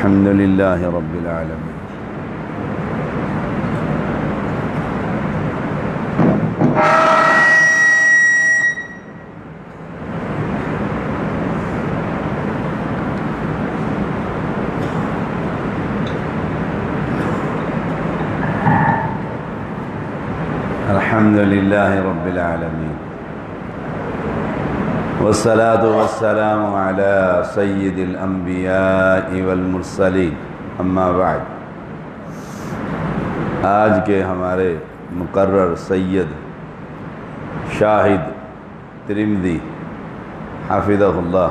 الحمد للہ رب العالمین الحمد للہ رب العالمین والصلاة والسلام علی سید الانبیاء والمرسلین اما بعد۔ آج کے ہمارے مقرر سید شاہد ترمذی حفظہ اللہ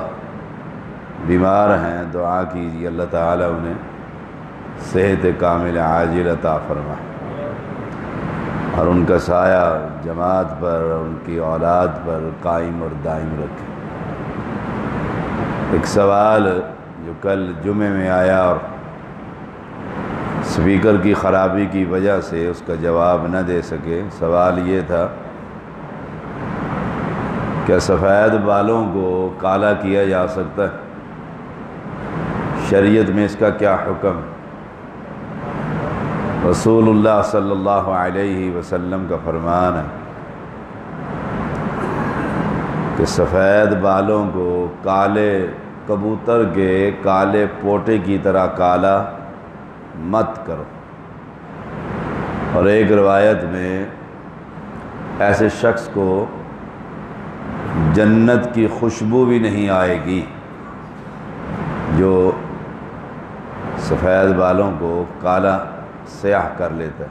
بیمار ہیں، دعا کیجیے اللہ تعالیٰ انہیں صحت کامل عاجل عطا فرمائے اور ان کا سایہ جماعت پر اور ان کی اولاد پر قائم اور دائم رکھے۔ ایک سوال جو کل جمعے میں آیا اور سپیکر کی خرابی کی وجہ سے اس کا جواب نہ دے سکے، سوال یہ تھا کیا سفید بالوں کو کالا کیا جا سکتا ہے؟ شریعت میں اس کا کیا حکم؟ رسول اللہ صلی اللہ علیہ وسلم کا فرمان ہے کہ سفید بالوں کو کالے کبوتر کے کالے پوٹے کی طرح کالا مت کرو، اور ایک روایت میں ایسے شخص کو جنت کی خوشبو بھی نہیں آئے گی جو سفید بالوں کو کالا سیاہ کر لیتا ہے۔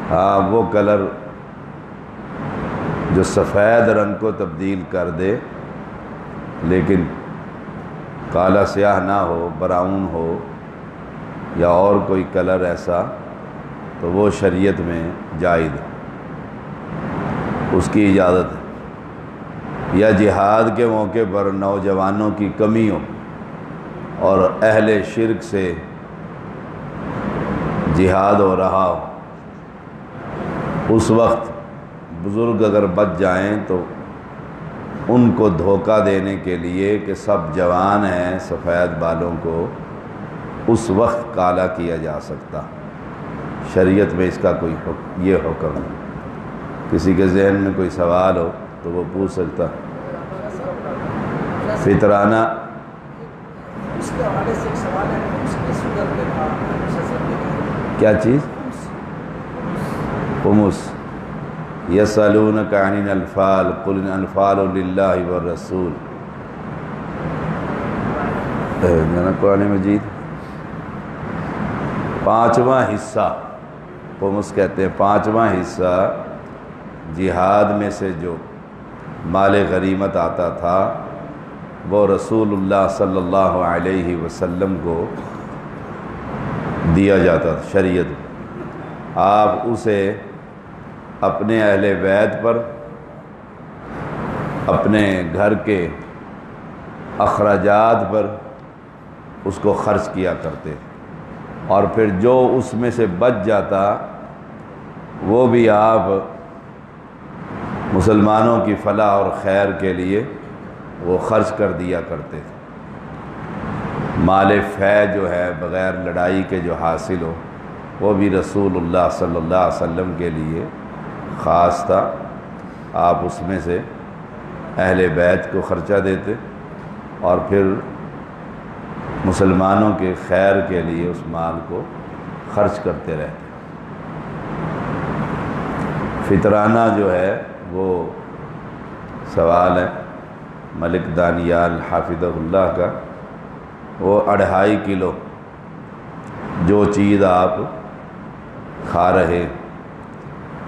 ہاں، وہ کلر جو سفید رنگ کو تبدیل کر دے لیکن کالا سیاہ نہ ہو، براؤن ہو یا اور کوئی کلر ایسا، تو وہ شریعت میں جائز ہے، اس کی اجازت ہے۔ یا جہاد کے موقع پر نوجوانوں کی کمی ہو اور اہل شرک سے جہاد ہو رہا ہو، اس وقت بزرگ اگر بچ جائیں تو ان کو دھوکہ دینے کے لیے کہ سب جوان ہیں، سفید بالوں کو اس وقت کالا کیا جا سکتا۔ شریعت میں اس کا کوئی یہ حکم ہے۔ کسی کے ذہن میں کوئی سوال ہو تو وہ پوچھ سکتا۔ فطرانہ اس کے حوالے سے ایک سوال ہے، اس کی صورت میں کیا چیز؟ خمس۔ یسألونک عن الانفال قل الانفال للہ والرسول، قرآن مجید۔ پانچواں حصہ خمس کہتے ہیں، پانچواں حصہ جہاد میں سے جو مال غنیمت آتا تھا وہ رسول اللہ صلی اللہ علیہ وسلم کو دیا جاتا تھا شریعت میں۔ آپ اسے اپنے اہل بیت پر، اپنے گھر کے اخراجات پر اس کو خرچ کیا کرتے، اور پھر جو اس میں سے بچ جاتا وہ بھی آپ مسلمانوں کی فلاح اور خیر کے لیے وہ خرچ کر دیا کرتے تھے۔ مال فے جو ہے بغیر لڑائی کے جو حاصل ہو وہ بھی رسول اللہ صلی اللہ علیہ وسلم کے لیے خاص تھا۔ آپ اس میں سے اہل بیت کو خرچہ دیتے اور پھر مسلمانوں کے خیر کے لیے اس مال کو خرچ کرتے رہتے۔ فطرانہ جو ہے وہ سوال ہے ملک دانیال حافظہ اللہ کا، وہ 2.5 کلو جو چیز آپ کھا رہے،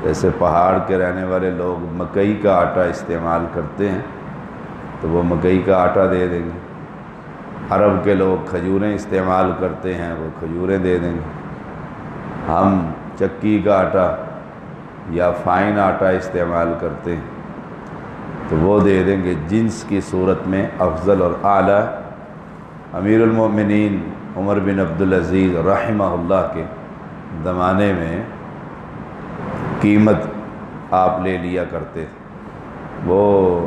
جیسے پہاڑ کے رہنے والے لوگ مکئی کا آٹا استعمال کرتے ہیں تو وہ مکئی کا آٹا دے دیں گے، عرب کے لوگ کھجوریں استعمال کرتے ہیں وہ کھجوریں دے دیں گے، ہم چکی کا آٹا یا فائن آٹا استعمال کرتے ہیں تو وہ دے دیں گے۔ جنس کی صورت میں افضل اور اعلیٰ امیر المومنین عمر بن عبدالعزیز رحمہ اللہ کے زمانے میں قیمت آپ لے لیا کرتے تھے۔ وہ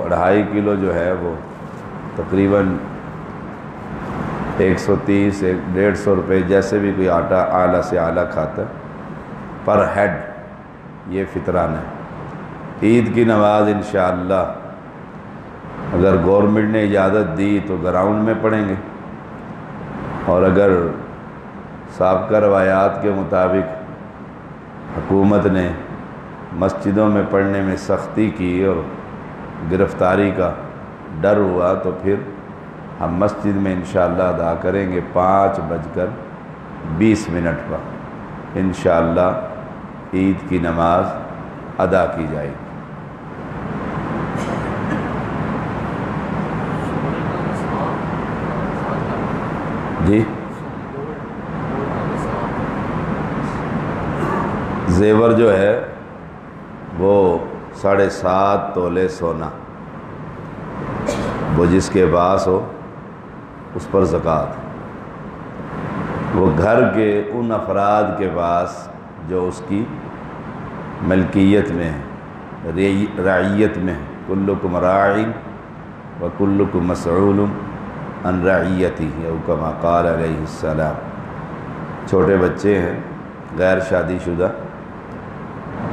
2.5 کلو جو ہے وہ تقریباً 130 150 روپے جیسے بھی کوئی آٹا اعلیٰ سے اعلیٰ کھاتا ہے پر ہیڈ، یہ فطران ہے۔ عید کی نماز انشاءاللہ اگر گورنمنٹ نے اجازت دی تو گراؤنڈ میں پڑھیں گے، اور اگر سابقہ روایات کے مطابق حکومت نے مسجدوں میں پڑھنے میں سختی کی اور گرفتاری کا ڈر ہوا تو پھر ہم مسجد میں انشاءاللہ ادا کریں گے 5:20 پر انشاءاللہ عید کی نماز ادا کی جائے گی۔ جی زیور جو ہے وہ 7.5 تولے سونا، وہ جس کے پاس ہو اس پر زکوٰۃ، وہ گھر کے ان افراد کے پاس جو اس کی ملکیت میں ہے، رعیت میں ہے۔ کلکم راع و کلکم مسئول عن رعیتہ او کما قال علیہ السلام۔ چھوٹے بچے ہیں غیر شادی شدہ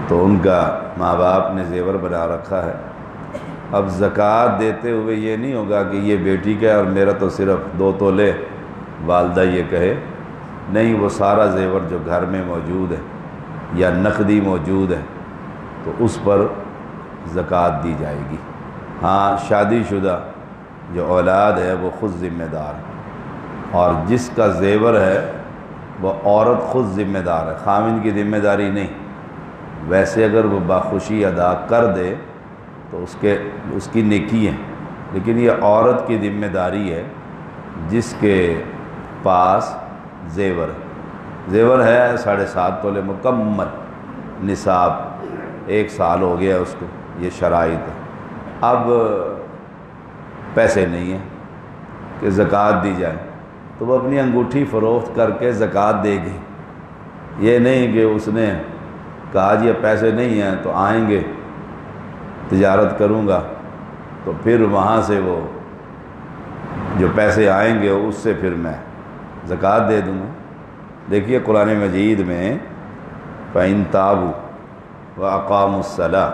تو ان کا ماں باپ نے زیور بنا رکھا ہے، اب زکوٰۃ دیتے ہوئے یہ نہیں ہوگا کہ یہ بیٹی کا ہے اور میرا تو صرف 2 تولے، والدہ یہ کہے نہیں، وہ سارا زیور جو گھر میں موجود ہے یا نقدی موجود ہے تو اس پر زکوٰۃ دی جائے گی۔ ہاں شادی شدہ جو اولاد ہے وہ خود ذمہ دار ہے، اور جس کا زیور ہے وہ عورت خود ذمہ دار ہے، خاوند کی ذمہ داری نہیں۔ ویسے اگر وہ باخوشی ادا کر دے تو اس کی نیکی ہے، لیکن یہ عورت کی ذمہ داری ہے جس کے پاس زیور ہے۔ زیور ہے 7.5 تولے مکمل نصاب، 1 سال ہو گیا اس کو، یہ شرائط ہے۔ اب پیسے نہیں ہیں کہ زکوٰۃ دی جائے تو وہ اپنی انگوٹھی فروخت کر کے زکوٰۃ دے گی، یہ نہیں کہ اس نے کہا جی اب پیسے نہیں ہیں تو آئیں گے تجارت کروں گا تو پھر وہاں سے وہ جو پیسے آئیں گے اس سے پھر میں زکوٰۃ دے دوں گا۔ دیکھیے قرآن مجید میں فَإِن تَابُوا وَأَقَامُوا الصَّلَاةَ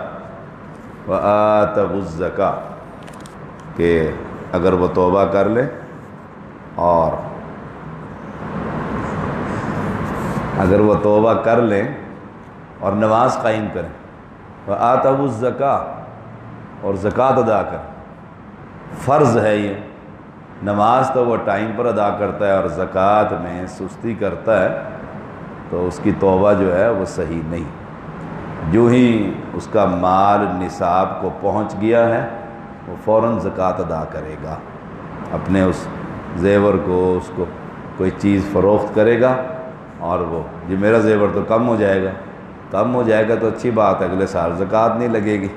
وَآتَوُا الزَّكَاةَ کہ اگر وہ توبہ کر لیں اور اور نماز قائم کریں، وآتَوُا الزَّكَاةَ اور زکوٰۃ ادا کریں، فرض ہے یہ۔ نماز تو وہ ٹائم پر ادا کرتا ہے اور زکوٰۃ میں سستی کرتا ہے تو اس کی توبہ جو ہے وہ صحیح نہیں۔ جو ہی اس کا مال نصاب کو پہنچ گیا ہے وہ فوراً زکوٰۃ ادا کرے گا، اپنے اس زیور کو، اس کو کوئی چیز فروخت کرے گا، اور وہ جی میرا زیور تو کم ہو جائے گا تو اچھی بات ہے، اگلے سال زکوٰۃ نہیں لگے گی۔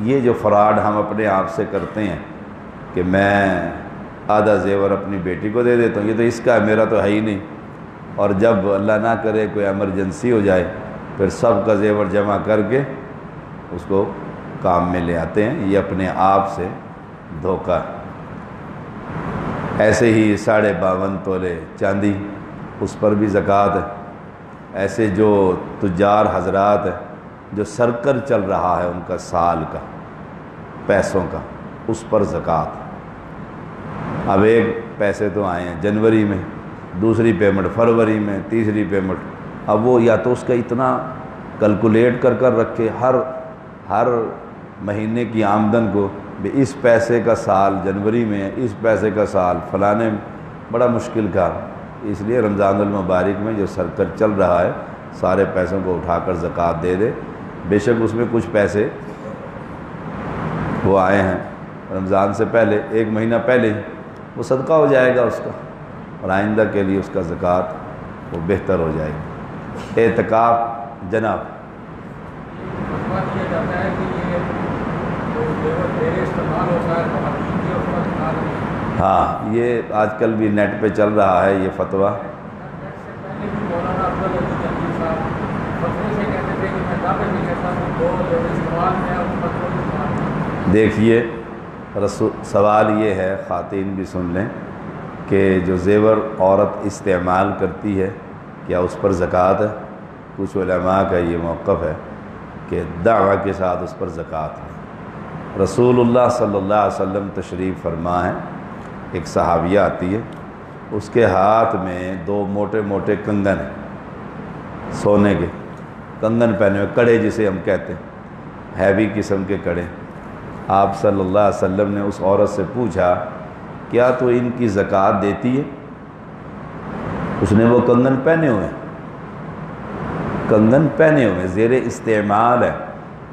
یہ جو فراڈ ہم اپنے آپ سے کرتے ہیں کہ میں آدھا زیور اپنی بیٹی کو دے دیتا ہوں، یہ تو اس کا ہے، میرا تو ہے ہی نہیں، اور جب اللہ نہ کرے کوئی ایمرجنسی ہو جائے پھر سب کا زیور جمع کر کے اس کو کام میں لے آتے ہیں، یہ اپنے آپ سے دھوکہ ہے۔ ایسے ہی 52.5 تولے چاندی، اس پر بھی زکوٰۃ ہے۔ ایسے جو تجار حضرات ہیں جو سرکل چل رہا ہے ان کا سال کا پیسوں کا، اس پر زکوٰۃ۔ اب ایک پیسے تو آئے ہیں جنوری میں، دوسری پیمنٹ فروری میں، تیسری پیمنٹ، اب وہ یا تو اس کا اتنا کیلکولیٹ کر رکھے ہر مہینے کی آمدن کو، اس پیسے کا سال جنوری میں، اس پیسے کا سال فلانے میں، بڑا مشکل کام۔ اس لیے رمضان المبارک میں جو سرکل چل رہا ہے سارے پیسوں کو اٹھا کر زکوٰۃ دے دے، بے شک اس میں کچھ پیسے وہ آئے ہیں رمضان سے پہلے، 1 مہینہ پہلے ہی، وہ صدقہ ہو جائے گا اس کا، اور آئندہ کے لیے اس کا زکوٰۃ وہ بہتر ہو جائے گی۔ اعتکاف جناب ہاں، یہ آج کل بھی نیٹ پہ چل رہا ہے یہ فتویٰ۔ دیکھیے سوال یہ ہے، خواتین بھی سن لیں کہ جو زیور عورت استعمال کرتی ہے کیا اس پر زکوٰۃ ہے؟ کچھ علماء کا یہ موقف ہے کہ دعویٰ کے ساتھ اس پر زکوٰۃ ہے۔ رسول اللہ صلی اللہ علیہ وسلم تشریف فرما ہے، ایک صحابیہ آتی ہے، اس کے ہاتھ میں 2 موٹے موٹے کنگن ہیں، سونے کے کنگن پہنے ہوئے، کڑے جسے ہم کہتے ہیں، ہیوی قسم کے کڑے۔ آپ صلی اللہ علیہ وسلم نے اس عورت سے پوچھا کیا تو ان کی زکوٰۃ دیتی ہے؟ اس نے وہ کنگن پہنے ہوئے زیر استعمال ہے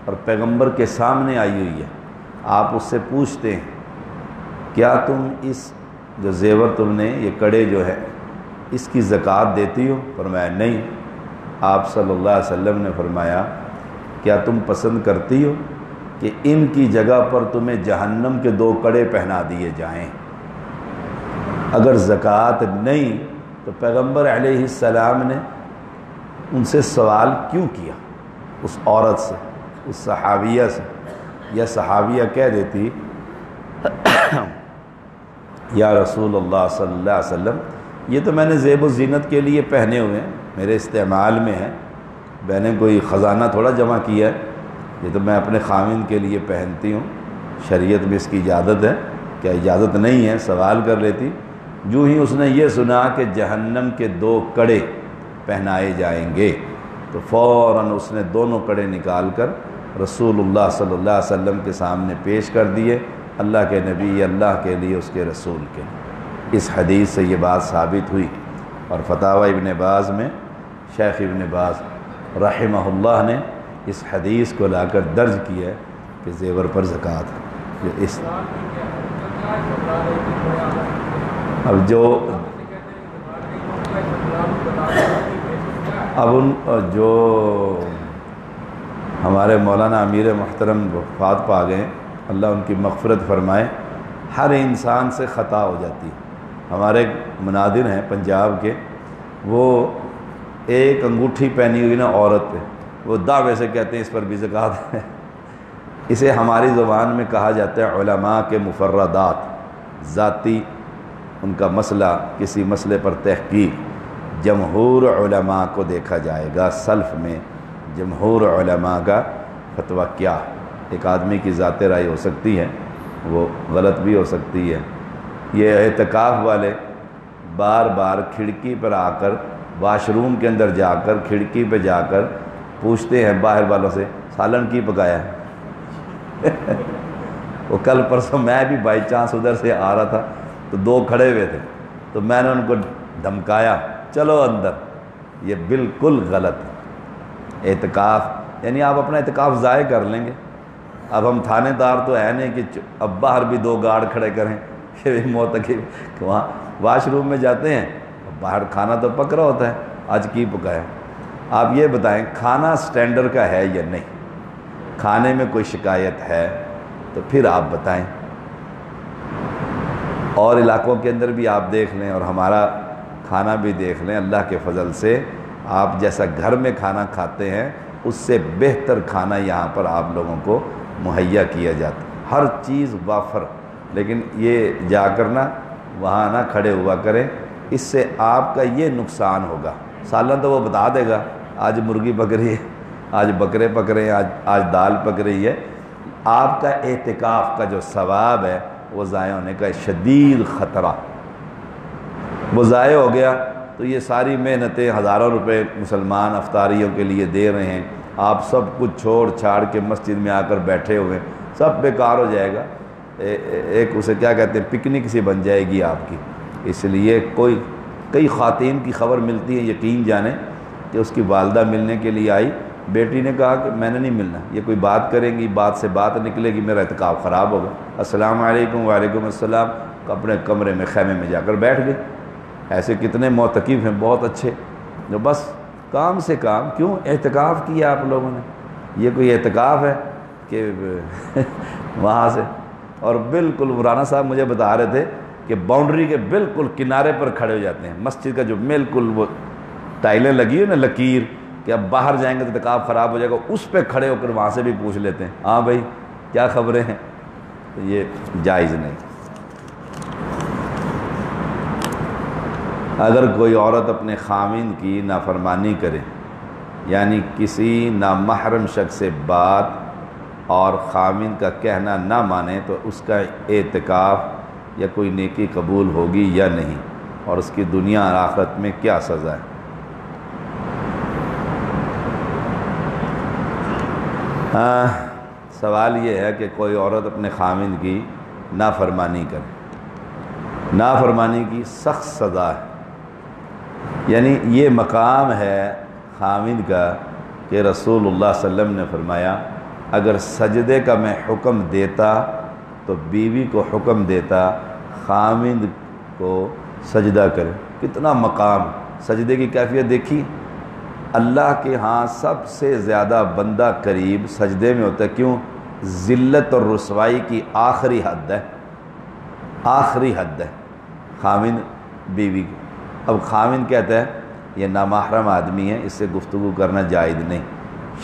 اور پیغمبر کے سامنے آئی ہوئی ہے، آپ اس سے پوچھتے ہیں کیا تم اس جو زیور تم نے یہ کڑے جو ہے اس کی زکوٰۃ دیتی ہو؟ فرمایا نہیں۔ آپ صلی اللہ علیہ وسلم نے فرمایا کیا تم پسند کرتی ہو کہ ان کی جگہ پر تمہیں جہنم کے 2 کڑے پہنا دیے جائیں؟ اگر زکوٰۃ نہیں تو پیغمبر علیہ السلام نے ان سے سوال کیوں کیا؟ اس عورت سے، اس صحابیہ سے، یا صحابیہ کہہ دیتی یا رسول اللہ صلی اللہ علیہ وسلم یہ تو میں نے زیب و زینت کے لیے پہنے ہوئے ہیں، میرے استعمال میں ہیں، میں نے کوئی خزانہ تھوڑا جمع کیا ہے، یہ تو میں اپنے خاوند کے لیے پہنتی ہوں، شریعت میں اس کی اجازت ہے، کیا اجازت نہیں ہے؟ سوال کر لیتی۔ جو ہی اس نے یہ سنا کہ جہنم کے 2 کڑے پہنائے جائیں گے تو فوراً اس نے دونوں کڑے نکال کر رسول اللہ صلی اللہ علیہ وسلم کے سامنے پیش کر دیے، اللہ کے نبی، اللہ کے لیے، اس کے رسول کے لیے۔ اس حدیث سے یہ بات ثابت ہوئی، اور فتاوی ابن باز میں شیخ ابن باز رحمہ اللہ نے اس حدیث کو لا کر درج کیا ہے کہ زیور پر زکوٰۃ ہے۔ اس اب جو ہمارے مولانا امیر محترم وفات پا گئے، اللہ ان کی مغفرت فرمائے، ہر انسان سے خطا ہو جاتی ہے۔ ہمارے ایک مناظر ہیں پنجاب کے، وہ ایک انگوٹھی پہنی ہوئی نا عورت پہ، وہ دعوے سے کہتے ہیں اس پر بھی زکوٰۃ ہے۔ اسے ہماری زبان میں کہا جاتا ہے علماء کے مفردات، ذاتی ان کا مسئلہ، کسی مسئلے پر تحقیق، جمہور علماء کو دیکھا جائے گا، سلف میں جمہور علماء کا فتویٰ کیا ہے۔ ایک آدمی کی ذات رائے ہو سکتی ہے، وہ غلط بھی ہو سکتی ہے۔ یہ اعتکاف والے بار بار کھڑکی پر آ کر، واش روم کے اندر جا کر، کھڑکی پہ جا کر پوچھتے ہیں باہر والوں سے سالن کی پکایا ہے؟ وہ کل پرسوں میں بھی بائی چانس ادھر سے آ رہا تھا تو 2 کھڑے ہوئے تھے، تو میں نے ان کو دھمکایا چلو اندر۔ یہ بالکل غلط ہے۔ اعتکاف یعنی آپ اپنا اعتکاف ضائع کر لیں گے۔ اب ہم تھانے دار تو ہے نہیں کہ اب باہر بھی 2 گارڈ کھڑے کریں کہ معتکف وہاں واش روم میں جاتے ہیں، باہر کھانا تو پک رہا ہوتا ہے، آج کی پکایا؟ آپ یہ بتائیں کھانا سٹینڈرڈ کا ہے یا نہیں؟ کھانے میں کوئی شکایت ہے تو پھر آپ بتائیں۔ اور علاقوں کے اندر بھی آپ دیکھ لیں اور ہمارا کھانا بھی دیکھ لیں، اللہ کے فضل سے آپ جیسا گھر میں کھانا کھاتے ہیں اس سے بہتر کھانا یہاں پر آپ لوگوں کو مہیا کیا جاتا ہے، ہر چیز وافر۔ لیکن یہ جا کر نہ وہاں نہ کھڑے ہوا کریں، اس سے آپ کا یہ نقصان ہوگا۔ سالن تو وہ بتا دے گا آج مرغی پک رہی ہے، آج بکرے پک رہے ہیں، آج دال پک رہی ہے۔ آپ کا اعتکاف کا جو ثواب ہے وہ ضائع ہونے کا شدید خطرہ، وہ ضائع ہو گیا تو یہ ساری محنتیں، ہزاروں روپے مسلمان افطاریوں کے لیے دے رہے ہیں، آپ سب کچھ چھوڑ چھاڑ کے مسجد میں آ کر بیٹھے ہوئے، سب بیکار ہو جائے گا۔ ایک اسے کیا کہتے ہیں، پکنک سی بن جائے گی آپ کی۔ اس لیے کئی خواتین کی خبر ملتی ہے، یقین جانیں کہ اس کی والدہ ملنے کے لیے آئی، بیٹی نے کہا کہ میں نے نہیں ملنا، یہ کوئی بات کریں گی، بات سے بات نکلے گی، میرا اعتکاف خراب ہوگا، السلام علیکم، وعلیکم السلام، اپنے کمرے میں خیمے میں جا کر بیٹھ گئے۔ ایسے کتنے معتکف ہیں بہت اچھے جو بس کام سے کام، کیوں اعتکاف کیا آپ لوگوں نے؟ یہ کوئی اعتکاف ہے کہ وہاں سے؟ اور بالکل مولانا صاحب مجھے بتا رہے تھے کہ باؤنڈری کے بالکل کنارے پر کھڑے ہو جاتے ہیں، مسجد کا جو بالکل وہ ٹائلیں لگی ہے نا، لکیر، کہ اب باہر جائیں گے تو اعتکاف خراب ہو جائے گا، اس پہ کھڑے ہو کر وہاں سے بھی پوچھ لیتے ہیں ہاں بھائی کیا خبریں ہیں۔ تو یہ جائز نہیں۔ اگر کوئی عورت اپنے خاوند کی نافرمانی کرے، یعنی کسی نامحرم شخص سے بات اور خاوند کا کہنا نہ مانے، تو اس کا اعتکاف یا کوئی نیکی قبول ہوگی یا نہیں، اور اس کی دنیا اور آخرت میں کیا سزا ہے؟ سوال یہ ہے کہ کوئی عورت اپنے خاوند کی نافرمانی کرے، نافرمانی کی سخت سزا ہے، یعنی یہ مقام ہے خاوند کا کہ رسول اللہ صلی اللہ علیہ وسلم نے فرمایا اگر سجدے کا میں حکم دیتا تو بیوی کو حکم دیتا خاوند کو سجدہ کرے۔ کتنا مقام، سجدے کی کیفیت دیکھی۔ اللہ کے ہاں سب سے زیادہ بندہ قریب سجدے میں ہوتا ہے، کیوں؟ ذلت اور رسوائی کی آخری حد ہے، آخری حد ہے خاوند بیوی کی۔ اب خاوند کہتا ہے یہ نامحرم آدمی ہے، اس سے گفتگو کرنا جائز نہیں،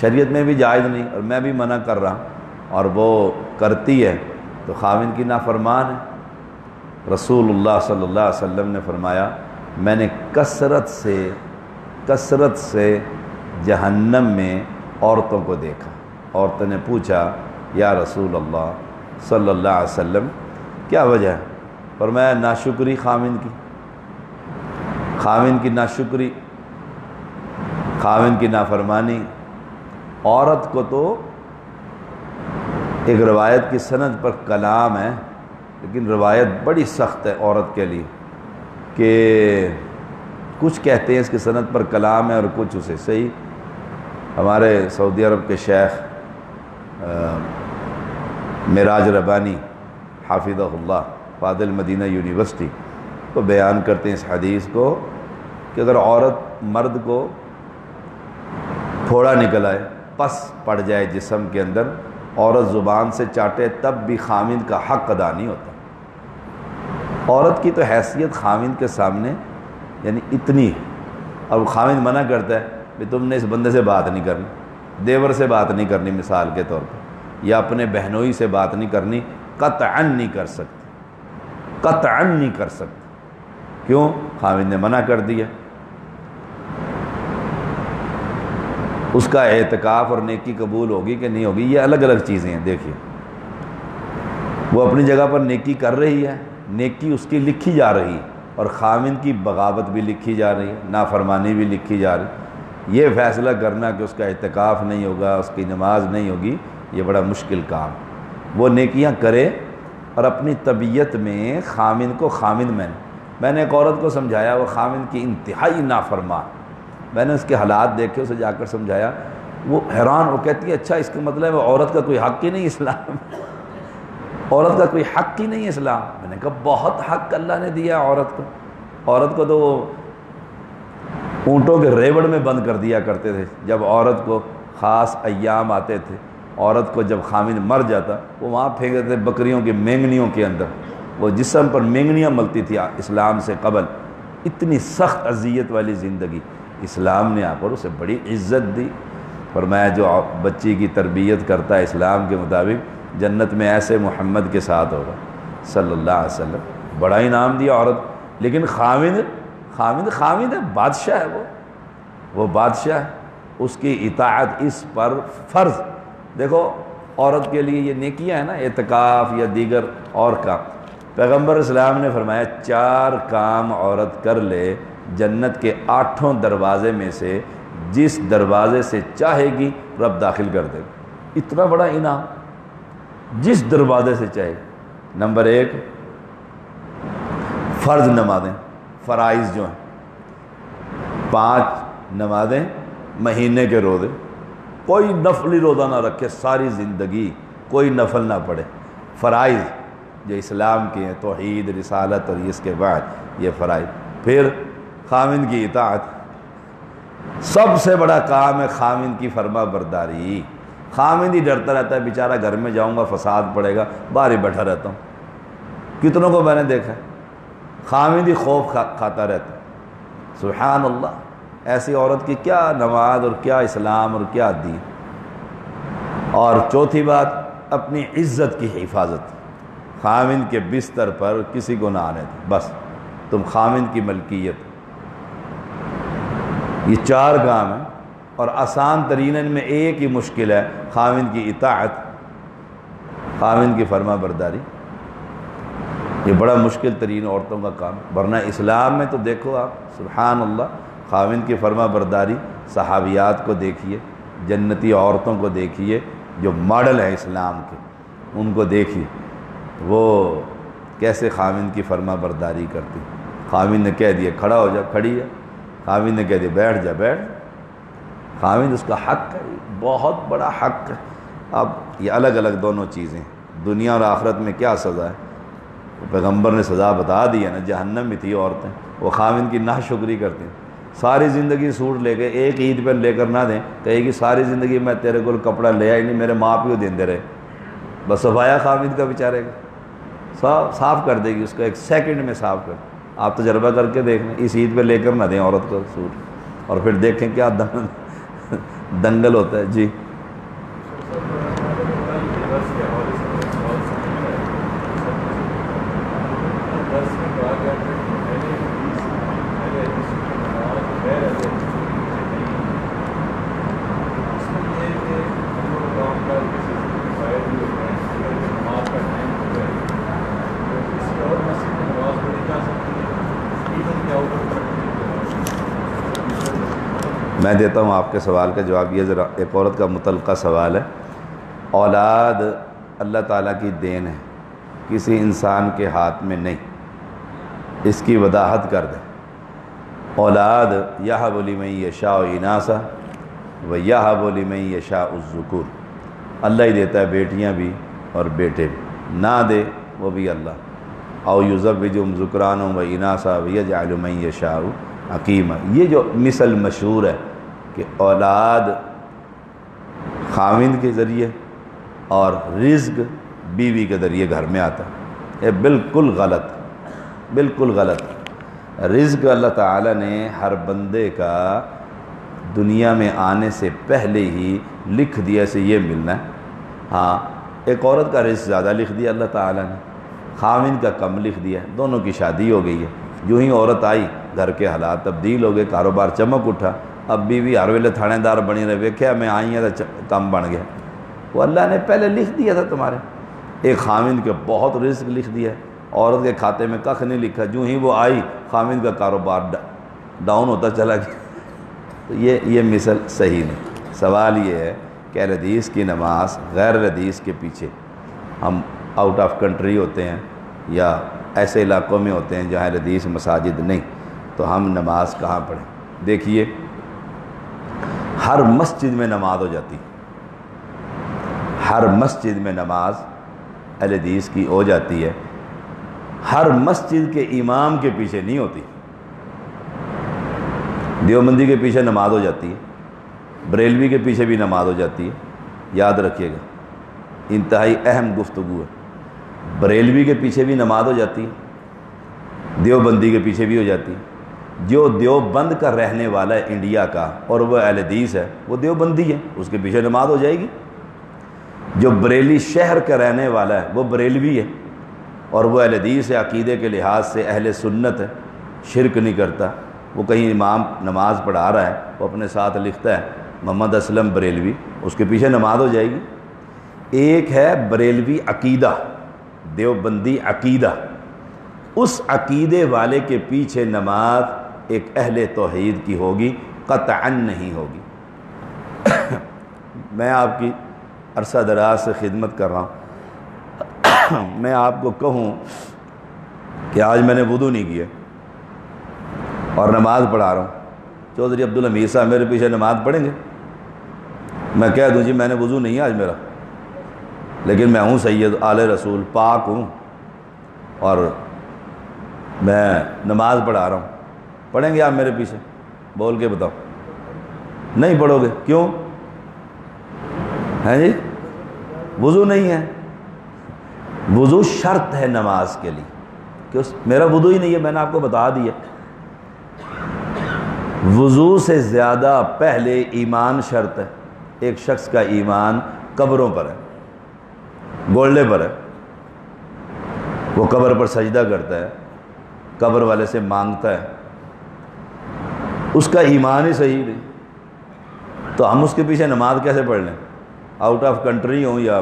شریعت میں بھی جائز نہیں، اور میں بھی منع کر رہا ہوں، اور وہ کرتی ہے تو خاوند کی نافرمان ہے۔ رسول اللہ صلی اللہ علیہ وسلم نے فرمایا میں نے کثرت سے جہنم میں عورتوں کو دیکھا۔ عورتوں نے پوچھا یا رسول اللہ صلی اللہ علیہ وسلم کیا وجہ ہے؟ فرمایا ناشکری خاوند کی، خاوند کی ناشکری، خاوند کی نافرمانی۔ عورت کو تو ایک روایت کی سند پر کلام ہے، لیکن روایت بڑی سخت ہے عورت کے لیے، کہ کچھ کہتے ہیں اس کی سند پر کلام ہے اور کچھ اسے صحیح۔ ہمارے سعودی عرب کے شیخ معراج ربانی حافظہ اللہ، فاضل مدینہ یونیورسٹی، تو بیان کرتے ہیں اس حدیث کو کہ اگر عورت مرد کو پھوڑا نکل آئے، پس پڑ جائے جسم کے اندر، عورت زبان سے چاٹے، تب بھی خاوند کا حق ادا نہیں ہوتا۔ عورت کی تو حیثیت خاوند کے سامنے یعنی اتنی ہے، اور خاوند منع کرتا ہے کہ تم نے اس بندے سے بات نہیں کرنی، دیور سے بات نہیں کرنی مثال کے طور پر، یا اپنے بہنوئی سے بات نہیں کرنی، قطعاً نہیں کر سکتے، قطعاً نہیں کر سکتے۔ کیوں؟ خاوند نے منع کر دیا۔ اس کا اعتکاف اور نیکی قبول ہوگی کہ نہیں ہوگی، یہ الگ الگ چیزیں ہیں۔ دیکھیے وہ اپنی جگہ پر نیکی کر رہی ہے، نیکی اس کی لکھی جا رہی ہے، اور خاوند کی بغاوت بھی لکھی جا رہی ہے، نافرمانی بھی لکھی جا رہی ہے۔ یہ فیصلہ کرنا کہ اس کا اعتکاف نہیں ہوگا، اس کی نماز نہیں ہوگی، یہ بڑا مشکل کام۔ وہ نیکیاں کرے اور اپنی طبیعت میں خاوند کو خاوند میں نے ایک عورت کو سمجھایا، وہ خاوند کی انتہائی نافرمان، میں نے اس کے حالات دیکھے، اسے جا کر سمجھایا، وہ حیران، وہ کہتی ہے اچھا اس کا مطلب ہے عورت کا کوئی حق ہی نہیں اسلام میں، عورت کا کوئی حق ہی نہیں اسلام۔ میں نے کہا بہت حق اللہ نے دیا عورت کو، عورت کو تو وہ اونٹوں کے ریوڑ میں بند کر دیا کرتے تھے۔ جب عورت کو خاص ایام آتے تھے، عورت کو جب خاوند مر جاتا، وہ وہاں پھینک دیتے بکریوں کے مینگنیوں کے اندر، وہ جسم پر مینگنیاں ملتی تھی اسلام سے قبل۔ اتنی سخت اذیت والی زندگی، اسلام نے آ کر اسے بڑی عزت دی۔ فرمایا جو بچی کی تربیت کرتا ہے اسلام کے مطابق، جنت میں ایسے محمد کے ساتھ ہوگا صلی اللہ علیہ وسلم۔ بڑا انعام دیا عورت، لیکن خاوند ہے، بادشاہ ہے، وہ بادشاہ ہے، اس کی اطاعت اس پر فرض۔ دیکھو عورت کے لیے یہ نیکیاں ہیں نا، اعتکاف یا دیگر اور کام، پیغمبر اسلام نے فرمایا 4 کام عورت کر لے، جنت کے 8 دروازے میں سے جس دروازے سے چاہے گی رب داخل کر دے گا۔ اتنا بڑا انعام، جس دروازے سے چاہے۔ نمبر 1 فرض نمازیں، فرائض جو ہیں، 5 نمازیں، مہینے کے روزے، کوئی نفلی روزہ نہ رکھے ساری زندگی، کوئی نفل نہ پڑھے۔ فرائض جو اسلام کے ہیں، توحید، رسالت اور اس کے بعد یہ فرائض۔ پھر خاوند کی اطاعت، سب سے بڑا کام ہے خاوند کی فرما برداری۔ خاوند ہی ڈرتا رہتا ہے بیچارہ، گھر میں جاؤں گا فساد پڑے گا، باہر ہی بیٹھا رہتا ہوں۔ کتنوں کو میں نے دیکھا ہے خاوند ہی خوف کھاتا رہتا ہے۔ سبحان اللہ، ایسی عورت کی کیا نماز اور کیا اسلام اور کیا دین۔ اور چوتھی بات، اپنی عزت کی حفاظت، خاوند کے بستر پر کسی کو نہ آنے دیں، بس تم خاوند کی ملکیت، یہ 4 کام ہیں، اور آسان ترین ان میں ایک ہی مشکل ہے، خاوند کی اطاعت، خاوند کی فرما برداری۔ یہ بڑا مشکل ترین عورتوں کا کام، ورنہ اسلام میں تو دیکھو آپ سبحان اللہ، خاوند کی فرما برداری، صحابیات کو دیکھیے، جنتی عورتوں کو دیکھیے جو ماڈل ہیں اسلام کے، ان کو دیکھیے وہ کیسے خاوند کی فرما برداری کرتی۔ خاوند نے کہہ دیا کھڑا ہو جا، کھڑی ہے، خاوند نے کہہ دیا بیٹھ جا، بیٹھ۔ خاوند اس کا حق ہے، بہت بڑا حق ہے۔ اب یہ الگ الگ دونوں چیزیں، دنیا اور آخرت میں کیا سزا ہے؟ پیغمبر نے سزا بتا دی ہے نا، جہنم میں تھی عورتیں، وہ خاوند کی ناشکری کرتی ہیں، ساری زندگی سوٹ لے کے ایک عید پہ لے کر نہ دیں، کہے گی ساری زندگی میں تیرے کو کپڑا لے آئی نہیں، میرے ماں پیو دیندے رہے، بس صفایا خاوند کا بیچارے کا صاف کر دے گی، اس کو 1 سیکنڈ میں صاف کر۔ آپ تجربہ کر کے دیکھ لیں، اس عید پہ لے کر نہ دیں عورت کو سوٹ، اور پھر دیکھیں کیا دنگل ہوتا ہے۔ جی میں دیتا ہوں آپ کے سوال کا جواب۔ یہ ذرا ایک عورت کا متعلقہ سوال ہے۔ اولاد اللہ تعالیٰ کی دین ہے، کسی انسان کے ہاتھ میں نہیں، اس کی وضاحت کر دیں۔ اولاد یہب لمن یشاء اناثا و یہب لمن یشاء الذکور، اللہ ہی دیتا ہے بیٹیاں بھی اور بیٹے بھی، نہ دے وہ بھی اللہ۔ او یزوجہم ذکرانا و اناثا و یجعل من یشاء عقیما۔ یہ جو مثل مشہور ہے کہ اولاد خاوند کے ذریعے اور رزق بیوی کے ذریعے گھر میں آتا ہے، یہ بالکل غلط، بالکل غلط۔ رزق اللہ تعالیٰ نے ہر بندے کا دنیا میں آنے سے پہلے ہی لکھ دیا سے یہ ملنا ہے۔ ہاں ایک عورت کا رزق زیادہ لکھ دیا اللہ تعالیٰ نے، خاوند کا کم لکھ دیا، دونوں کی شادی ہو گئی ہے، جو ہی عورت آئی گھر کے حالات تبدیل ہو گئے، کاروبار چمک اٹھا، اب بیوی ہر ویلے تھانے دار بنی رہے، ویکھیا میں آئی ہیں تو کم بن گیا، وہ اللہ نے پہلے لکھ دیا تھا تمہارے۔ ایک خاوند کے بہت رزق لکھ دیا، عورت کے کھاتے میں کخ نہیں لکھا، جو ہی وہ آئی خاوند کا کاروبار ڈاؤن ہوتا چلا گیا۔ تو یہ مثل صحیح نہیں۔ سوال یہ ہے کہ اہل حدیث کی نماز غیر حدیث کے پیچھے، ہم آؤٹ آف کنٹری ہوتے ہیں یا ایسے علاقوں میں ہوتے ہیں جہاں اہل حدیث مساجد نہیں، تو ہم نماز کہاں پڑھیں؟ دیکھیے ہر مسجد میں نماز ہو جاتی، ہر مسجد میں نماز اہل حدیث کی ہو جاتی ہے، ہر مسجد کے امام کے پیچھے نہیں ہوتی۔ دیوبندی کے پیچھے نماز ہو جاتی ہے، بریلوی کے پیچھے بھی نماز ہو جاتی ہے، یاد رکھیے گا، انتہائی اہم گفتگو ہے۔ بریلوی کے پیچھے بھی نماز ہو جاتی ہے، دیوبندی کے پیچھے بھی ہو جاتی ہے۔ جو دیوبند کا رہنے والا ہے انڈیا کا اور وہ اہل حدیث ہے، وہ دیوبندی ہے، اس کے پیچھے نماز ہو جائے گی۔ جو بریلی شہر کا رہنے والا ہے وہ بریلوی ہے اور وہ اہل حدیث ہے، عقیدے کے لحاظ سے اہل سنت ہے، شرک نہیں کرتا، وہ کہیں امام نماز پڑھا رہا ہے، وہ اپنے ساتھ لکھتا ہے محمد اسلم بریلوی، اس کے پیچھے نماز ہو جائے گی۔ ایک ہے بریلوی عقیدہ، دیوبندی عقیدہ، اس عقیدے والے کے پیچھے نماز ایک اہل توحید کی ہوگی، قطعاً نہیں ہوگی۔ میں آپ کی عرصہ دراز سے خدمت کر رہا ہوں، میں آپ کو کہوں کہ آج میں نے وضو نہیں کیا اور نماز پڑھا رہا ہوں، چودھری عبدالحمید صاحب میرے پیچھے نماز پڑھیں گے؟ میں کہہ دوں جی میں نے وضو نہیں آج میرا، لیکن میں ہوں سید آل رسول، پاک ہوں اور میں نماز پڑھا رہا ہوں، پڑھیں گے آپ میرے پیچھے؟ بول کے بتاؤ۔ نہیں پڑھو گے، کیوں؟ ہیں جی وضو نہیں ہے، وضو شرط ہے نماز کے لیے، کہ میرا وضو ہی نہیں ہے، میں نے آپ کو بتا دیا۔ وضو سے زیادہ پہلے ایمان شرط ہے۔ ایک شخص کا ایمان قبروں پر ہے، گولڈے پر ہے، وہ قبر پر سجدہ کرتا ہے، قبر والے سے مانگتا ہے، اس کا ایمان ہی صحیح نہیں، تو ہم اس کے پیچھے نماز کیسے پڑھ لیں؟ آؤٹ آف کنٹری ہوں یا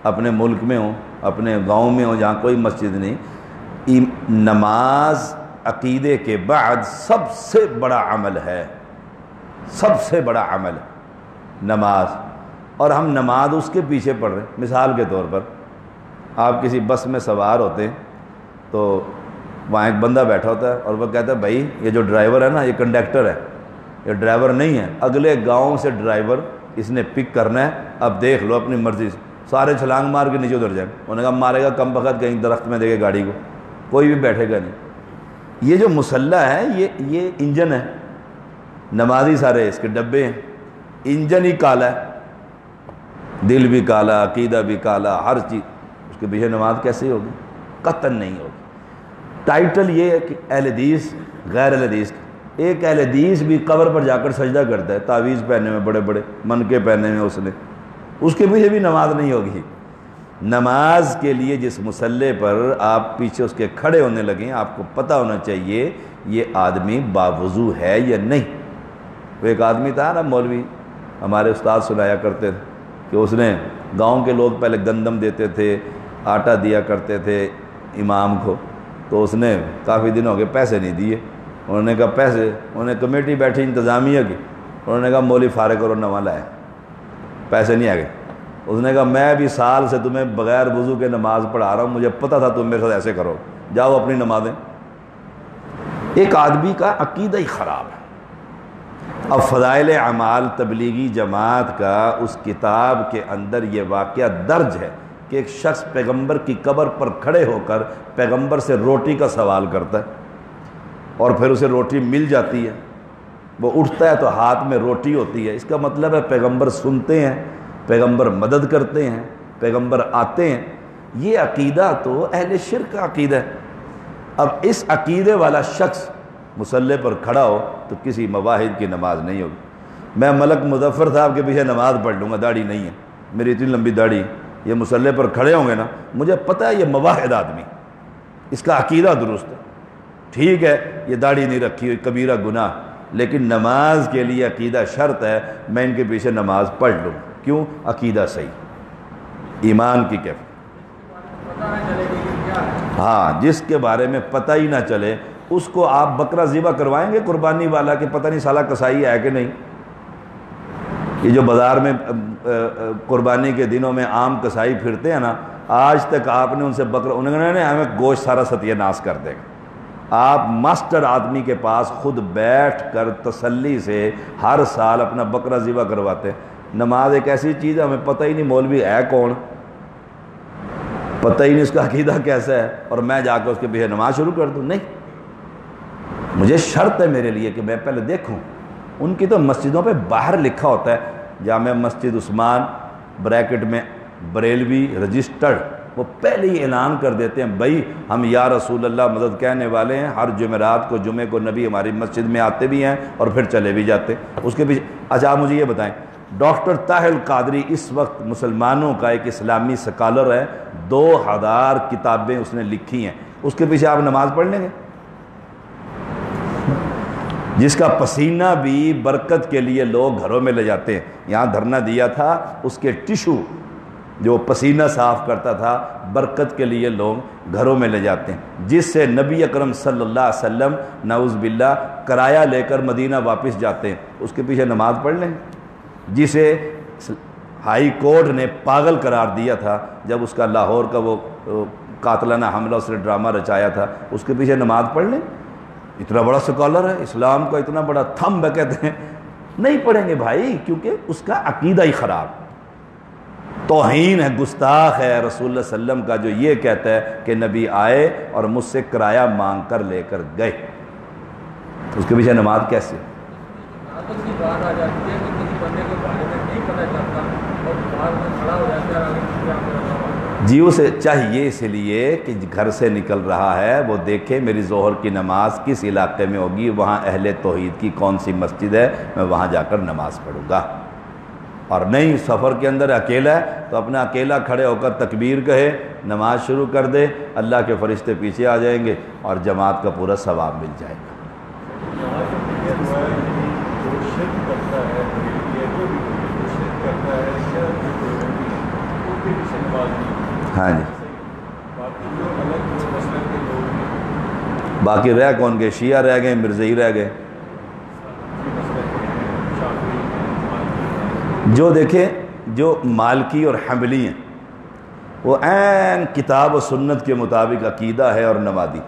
اپنے ملک میں ہوں، اپنے گاؤں میں ہوں جہاں کوئی مسجد نہیں، نماز عقیدے کے بعد سب سے بڑا عمل ہے، سب سے بڑا عمل ہے نماز، اور ہم نماز اس کے پیچھے پڑھ رہے ہیں۔ مثال کے طور پر آپ کسی بس میں سوار ہوتے ہیں تو وہاں ایک بندہ بیٹھا ہوتا ہے اور وہ کہتا ہے بھائی یہ جو ڈرائیور ہے نا یہ کنڈکٹر ہے، یہ ڈرائیور نہیں ہے، اگلے گاؤں سے ڈرائیور اس نے پک کرنا ہے، اب دیکھ لو اپنی مرضی سے۔ سارے چھلانگ مار کے نیچے اتر جائیں، انہوں نے کہا مارے گا کم بخت کہیں درخت میں دے گا گاڑی کو، کوئی بھی بیٹھے گا نہیں۔ یہ جو مسلح ہے یہ انجن ہے، نمازی سارے اس کے ڈبے ہیں، انجن ہی کالا ہے، دل بھی کالا، عقیدہ بھی کالا، ہر چیز، اس کے پیچھے نماز کیسے ہوگی؟ قطعاً نہیں ہوگی۔ ٹائٹل یہ ہے کہ اہل حدیث غیر اہل حدیث، ایک اہل حدیث بھی قبر پر جا کر سجدہ کرتا ہے، تعویذ پہنے میں بڑے بڑے منکے پہنے میں، اس کے پیچھے بھی نماز نہیں ہوگی۔ نماز کے لیے جس مسلح پر آپ پیچھے اس کے کھڑے ہونے لگیں، آپ کو پتہ ہونا چاہیے یہ آدمی باوضو ہے یا نہیں۔ وہ ایک آدمی تھا نا، مولوی ہمارے استاد سنایا کرتے تھے کہ اس نے گاؤں کے لوگ پہلے گندم دیتے تھے، آٹا دیا کرتے تھے امام کو، تو اس نے کافی دن ہو گئے پیسے نہیں دیے، انہوں نے کہا پیسے، انہوں نے کمیٹی بیٹھی انتظامیہ کی، انہوں نے کہا مولوی فارغ کرو نواں لائے، پیسے نہیں آگے۔ اس نے کہا میں بھی سال سے تمہیں بغیر وضو کے نماز پڑھا رہا ہوں، مجھے پتہ تھا تم میرے ساتھ ایسے کرو، جاؤ اپنی نمازیں۔ ایک آدمی کا عقیدہ ہی خراب ہے۔ اب فضائل اعمال تبلیغی جماعت کا اس کتاب کے اندر یہ واقعہ درج ہے کہ ایک شخص پیغمبر کی قبر پر کھڑے ہو کر پیغمبر سے روٹی کا سوال کرتا ہے اور پھر اسے روٹی مل جاتی ہے، وہ اٹھتا ہے تو ہاتھ میں روٹی ہوتی ہے، اس کا مطلب ہے پیغمبر سنتے ہیں، پیغمبر مدد کرتے ہیں، پیغمبر آتے ہیں۔ یہ عقیدہ تو اہل شرک کا عقیدہ ہے۔ اب اس عقیدے والا شخص مصلی پر کھڑا ہو تو کسی مواحد کی نماز نہیں ہوگی۔ میں ملک مظفر صاحب کے پیچھے نماز پڑھ لوں گا، داڑھی نہیں ہے میری اتنی لمبی داڑھی، یہ مصلی پر کھڑے ہوں گے نا، مجھے پتہ ہے یہ مواحد آدمی، اس کا عقیدہ درست ہے، ٹھیک ہے یہ داڑھی نہیں رکھی ہوئی کبیرہ گناہ، لیکن نماز کے لیے عقیدہ شرط ہے، میں ان کے پیچھے نماز پڑھ لوں۔ کیوں؟ عقیدہ صحیح، ایمان کی کیفیت۔ ہاں، جس کے بارے میں پتہ ہی نہ چلے اس کو آپ بکرا ذبح کروائیں گے قربانی والا کہ پتہ نہیں سالہ کسائی ہے کہ نہیں؟ یہ جو بازار میں قربانی کے دنوں میں عام کسائی پھرتے ہیں نا، آج تک آپ نے ان سے بکرا، انہوں نے ہمیں گوشت سارا ستیہ ناس کر دے گا۔ آپ ماسٹر آدمی کے پاس خود بیٹھ کر تسلی سے ہر سال اپنا بکرا ذبح کرواتے ہیں۔ نماز ایک ایسی چیز ہے، ہمیں پتہ ہی نہیں مولوی ہے کون، پتہ ہی نہیں اس کا عقیدہ کیسا ہے، اور میں جا کے اس کے پیچھے نماز شروع کر دوں؟ نہیں، مجھے شرط ہے میرے لیے کہ میں پہلے دیکھوں۔ ان کی تو مسجدوں پہ باہر لکھا ہوتا ہے جامع مسجد عثمان بریکٹ میں بریلوی رجسٹرڈ، وہ پہلے ہی اعلان کر دیتے ہیں بھائی ہم یا رسول اللہ مدد کہنے والے ہیں، ہر جمعرات کو جمعے کو نبی ہماری مسجد میں آتے بھی ہیں اور پھر چلے بھی جاتے ہیں۔ اس کے پیچھے اچھا آپ مجھے یہ بتائیں، ڈاکٹر طاہر القادری اس وقت مسلمانوں کا ایک اسلامی سکالر ہے، 2000 کتابیں اس نے لکھی ہیں، اس کے پیچھے آپ نماز پڑھ لیں گے؟ جس کا پسینہ بھی برکت کے لیے لوگ گھروں میں لے جاتے ہیں، یہاں دھرنا دیا تھا، اس کے ٹشو جو پسینہ صاف کرتا تھا برکت کے لیے لوگ گھروں میں لے جاتے ہیں، جس سے نبی اکرم صلی اللہ علیہ وسلم نعوذ باللہ کرایہ لے کر مدینہ واپس جاتے ہیں، اس کے پیچھے نماز پڑھ لیں؟ جسے ہائی کورٹ نے پاگل قرار دیا تھا جب اس کا لاہور کا وہ قاتلانہ حملہ اس نے ڈرامہ رچایا تھا، اس کے پیچھے نماز پڑھ لیں؟ اتنا بڑا سکالر ہے، اسلام کا اتنا بڑا تھمب ہے، کہتے ہیں نہیں پڑھیں گے بھائی، کیونکہ اس کا عقیدہ ہی خراب، توہین ہے، گستاخ ہے رسول اللہ صلی اللہ علیہ وسلم کا جو یہ کہتا ہے کہ نبی آئے اور مجھ سے کرایہ مانگ کر لے کر گئے، اس کے پیچھے نماز کیسے؟ بات آ جاتی ہے کہ کسی بندے کے بارے میں نہیں پتہ چلتا اور بعد میں کھڑا ہو جاتا ہے آگے کیا کر رہا ہے۔ جی اسے چاہیے اس لیے کہ گھر سے نکل رہا ہے وہ دیکھے میری ظہر کی نماز کس علاقے میں ہوگی، وہاں اہل توحید کی کون سی مسجد ہے، میں وہاں جا کر نماز پڑھوں گا۔ اور نہیں سفر کے اندر اکیلا ہے تو اپنا اکیلا کھڑے ہو کر تکبیر کہے، نماز شروع کر دے، اللہ کے فرشتے پیچھے آ جائیں گے اور جماعت کا پورا ثواب مل جائے گا۔ ہاں جی، باقی جو الگ جو مسلک کے لوگ ہیں باقی رہ کون گئے؟ شیعہ رہ گئے، مرزئی رہ گئے. مسلک کے ہیں، شافعی ہیں، مالکی ہیں. جو دیکھیں جو مالکی اور حنبلی ہیں وہ عین کتاب و سنت کے مطابق عقیدہ ہے اور نمازی.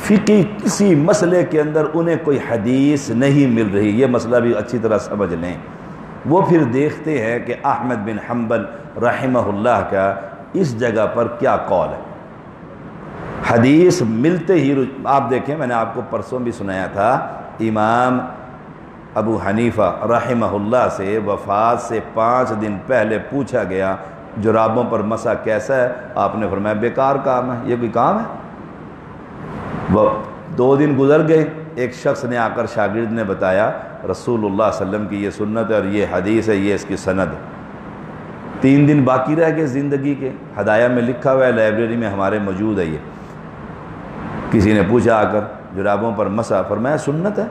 فقی کسی مسئلے کے اندر انہیں کوئی حدیث نہیں مل رہی، یہ مسئلہ بھی اچھی طرح سمجھ لیں. وہ پھر دیکھتے ہیں کہ احمد بن حنبل رحمہ اللہ کا اس جگہ پر کیا قول ہے. حدیث ملتے ہی آپ دیکھیں، میں نے آپ کو پرسوں بھی سنایا تھا، امام ابو حنیفہ رحمہ اللہ سے وفات سے 5 دن پہلے پوچھا گیا جرابوں پر مسح کیسا ہے؟ آپ نے فرمایا بیکار کام ہے، یہ کوئی کام ہے؟ وہ 2 دن گزر گئے، ایک شخص نے آ کر شاگرد نے بتایا رسول اللہ صلی اللہ علیہ وسلم کی یہ سنت ہے اور یہ حدیث ہے، یہ اس کی سند ہے. 3 دن باقی رہ گئے زندگی کے، ہدایہ میں لکھا ہوا ہے، لائبریری میں ہمارے موجود ہے. یہ کسی نے پوچھا آ کر جرابوں پر مسح، فرمایا سنت ہے.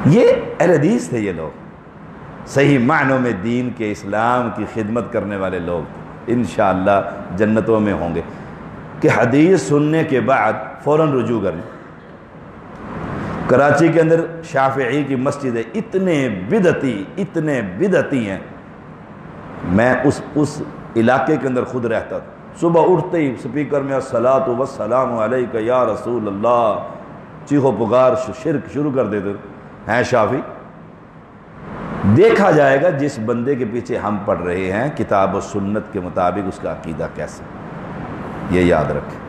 یہ اہل حدیث تھے، یہ لوگ صحیح معنوں میں دین کے اسلام کی خدمت کرنے والے لوگ انشاءاللہ جنتوں میں ہوں گے. کہ حدیث سننے کے بعد فوراً رجوع کریں. کراچی کے اندر شافعی کی مسجد ہے، اتنے بدعتی ہیں. میں اس علاقے کے اندر خود رہتا تھا. صبح اٹھتے ہی سپیکر میں الصلاۃ والسلام علیک یا رسول اللہ، چیخو پکار شرک شروع کر دیتے ہیں. شافعی دیکھا جائے گا جس بندے کے پیچھے ہم پڑھ رہے ہیں کتاب و سنت کے مطابق اس کا عقیدہ کیسا، یہ یاد رکھیں.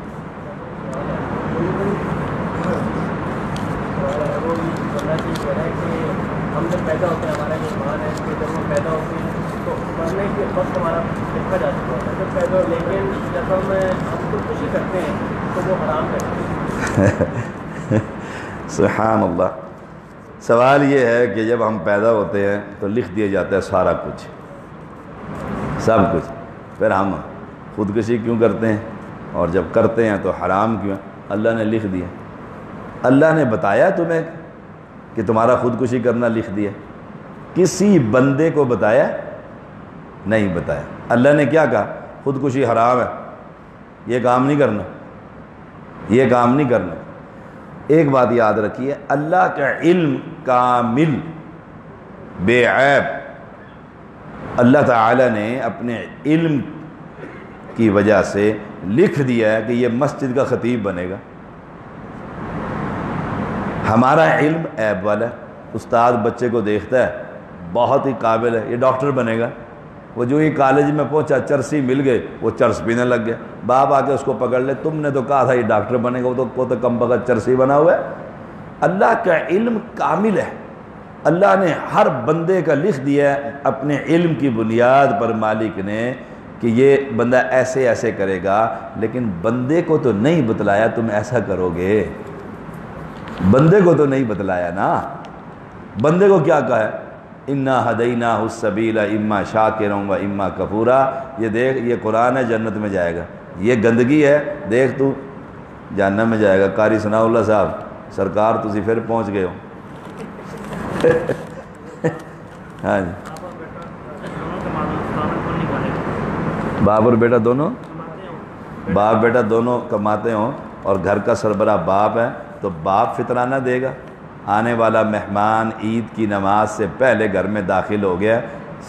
ہم جب پیدا ہوتے ہیں، ہمارا جو ایمان ہے کہ جب ہم پیدا ہوتے ہیں تو مرنے کے وقت ہمارا دیکھا جا چکا ہے جب پیدا ہو، لیکن جب ہم خودکشی کرتے ہیں تو وہ حرام کرتے ہیں. سبحان اللہ. سوال یہ ہے کہ جب ہم پیدا ہوتے ہیں تو لکھ دیا جاتا ہے سارا کچھ، سب کچھ، پھر ہم خودکشی کیوں کرتے ہیں؟ اور جب کرتے ہیں تو حرام کیوں؟ اللہ نے لکھ دیا. اللہ نے بتایا تمہیں کہ تمہارا خودکشی کرنا لکھ دیا؟ کسی بندے کو بتایا؟ نہیں بتایا. اللہ نے کیا کہا؟ خودکشی حرام ہے، یہ کام نہیں کرنا، یہ کام نہیں کرنا. ایک بات یاد رکھیے، اللہ کا علم کامل بے عیب. اللہ تعالی نے اپنے علم کی وجہ سے لکھ دیا ہے کہ یہ مسجد کا خطیب بنے گا. ہمارا علم عیب والا ہے. استاد بچے کو دیکھتا ہے بہت ہی قابل ہے، یہ ڈاکٹر بنے گا. وہ جو ہی کالج میں پہنچا چرسی مل گئے، وہ چرس پینے لگ گیا. باپ آ کے اس کو پکڑ لے، تم نے تو کہا تھا یہ ڈاکٹر بنے گا، وہ تو کم بغت چرسی بنا ہوا ہے. اللہ کا علم کامل ہے. اللہ نے ہر بندے کا لکھ دیا ہے اپنے علم کی بنیاد پر مالک نے کہ یہ بندہ ایسے ایسے کرے گا، لیکن بندے کو تو نہیں بتلایا تم ایسا کرو گے. بندے کو تو نہیں بتلایا نا. بندے کو کیا کہا ہے؟ انا ہدیناہ السبیل اما شاکرا و اما کفورا. یہ دیکھ، یہ قرآن ہے، جنت میں جائے گا. یہ گندگی ہے، دیکھ تو جہنم میں جائے گا. قاری ثناء اللہ صاحب سرکار تسی پھر پہنچ گئے ہو. ہاں جی، باپ اور بیٹا دونوں، باپ بیٹا دونوں کماتے ہوں اور گھر کا سربراہ باپ ہے تو باپ فطرانہ دے گا. آنے والا مہمان عید کی نماز سے پہلے گھر میں داخل ہو گیا،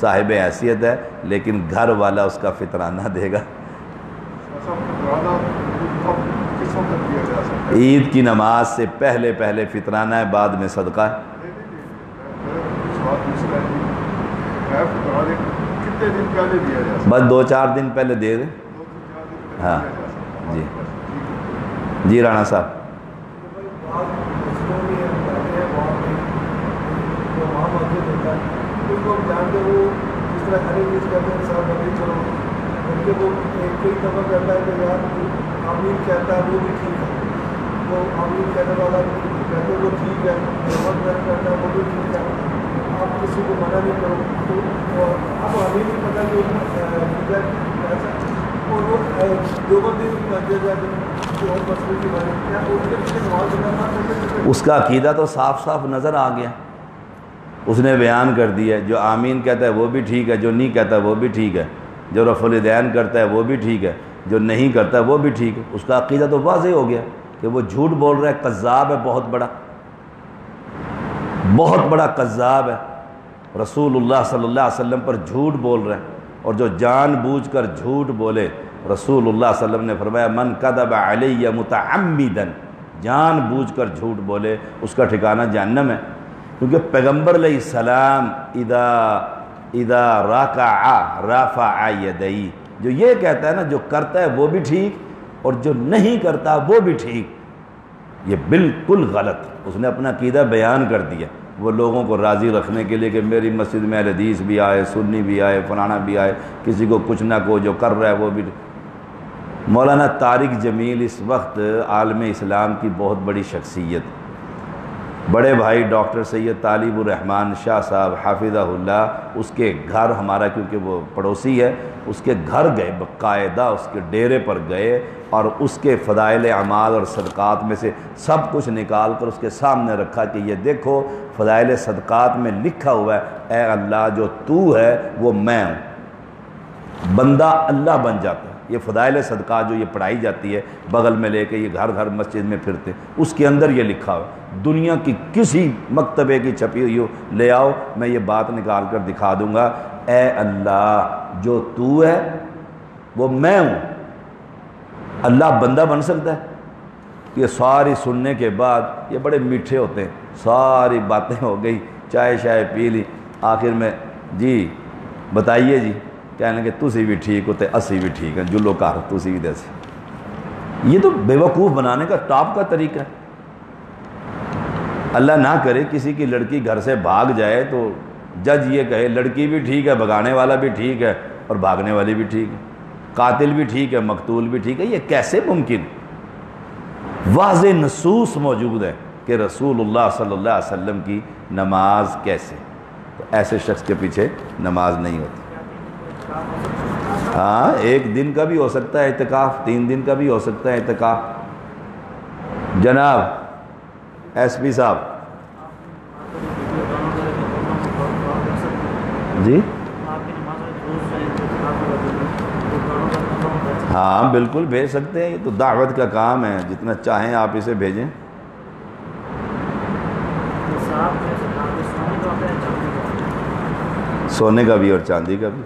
صاحب حیثیت ہے، لیکن گھر والا اس کا فطرانہ دے گا. عید کی نماز سے پہلے پہلے فطرانہ ہے، بعد میں صدقہ ہے. بس 2-4 دن پہلے دے دیں. ہاں جی جی رانا صاحب. آپ کسی کو منع نہیں کرو تو اب ہمیں بھی پتا کہ اس کا عقیدہ تو صاف صاف نظر آ گیا. اس نے بیان کر دیا، جو آمین کہتا ہے وہ بھی ٹھیک ہے، جو نہیں کہتا وہ بھی ٹھیک ہے. جو رفع الیدین کرتا ہے وہ بھی ٹھیک ہے، جو نہیں کرتا ہے وہ بھی ٹھیک ہے، اس کا عقیدہ تو واضح ہو گیا کہ وہ جھوٹ بول رہا ہے، کذاب ہے، بہت بڑا کذاب ہے، رسول اللہ صلی اللہ علیہ وسلم پر جھوٹ بول رہے ہیں، اور جو جان بوجھ کر جھوٹ بولے، رسول اللہ صلی اللہ علیہ وسلم نے فرمایا من کذب علی متعمدا، جان بوجھ کر جھوٹ بولے اس کا ٹھکانہ جہنم ہے، کیونکہ پیغمبر علیہ السلام اذا رکع رفع یدیہ، جو یہ کہتا ہے نا جو کرتا ہے وہ بھی ٹھیک اور جو نہیں کرتا وہ بھی ٹھیک، یہ بالکل غلط، اس نے اپنا عقیدہ بیان کر دیا، وہ لوگوں کو راضی رکھنے کے لیے کہ میری مسجد میں اہل حدیث بھی آئے، سنی بھی آئے، فلانا بھی آئے، کسی کو کچھ نہ کو جو کر رہا ہے وہ بھی۔ مولانا طارق جمیل اس وقت عالم اسلام کی بہت بڑی شخصیت، بڑے بھائی ڈاکٹر سید طالب الرحمن شاہ صاحب حافظہ اللہ، اس کے گھر ہمارا کیونکہ وہ پڑوسی ہے، اس کے گھر گئے، باقاعدہ اس کے ڈیرے پر گئے اور اس کے فضائل اعمال اور صدقات میں سے سب کچھ نکال کر اس کے سامنے رکھا کہ یہ دیکھو فضائل صدقات میں لکھا ہوا ہے اے اللہ جو تو ہے وہ میں ہوں، بندہ اللہ بن جاتا ہے۔ یہ فضائل صدقات جو یہ پڑھائی جاتی ہے بغل میں لے کے یہ گھر گھر مسجد میں پھرتے، اس کے اندر یہ لکھا ہوا ہے، دنیا کی کسی مکتبے کی چھپی ہوئی ہو لے آؤ، میں یہ بات نکال کر دکھا دوں گا، اے اللہ جو تو ہے وہ میں ہوں، اللہ بندہ بن سکتا ہے؟ یہ ساری سننے کے بعد یہ بڑے میٹھے ہوتے ہیں، ساری باتیں ہو گئی، چائے شائے پی لی، آخر میں جی بتائیے جی، کہنے کہ تسی بھی ٹھیک ہوتے اسی بھی ٹھیک ہیں، جلو کار تسی بھی دیسے۔ یہ تو بیوقوف بنانے کا ٹاپ کا طریقہ ہے۔ اللہ نہ کرے کسی کی لڑکی گھر سے بھاگ جائے تو جج یہ کہے لڑکی بھی ٹھیک ہے، بھگانے والا بھی ٹھیک ہے اور بھاگنے والی بھی ٹھیک ہے، قاتل بھی ٹھیک ہے، مقتول بھی ٹھیک ہے، یہ کیسے ممکن؟ واضح نصوص موجود ہے کہ رسول اللہ صلی اللہ علیہ وسلم کی نماز کیسے، تو ایسے شخص کے پیچھے نماز نہیں ہوتی۔ ہاں ایک دن کا بھی ہو سکتا ہے اعتکاف، 3 دن کا بھی ہو سکتا ہے اعتکاف۔ جناب ایس پی صاحب جی، ہاں بالکل بھیج سکتے ہیں، یہ تو دعوت کا کام ہے، جتنا چاہیں آپ اسے بھیجیں۔ سونے کا بھی اور چاندی کا بھی۔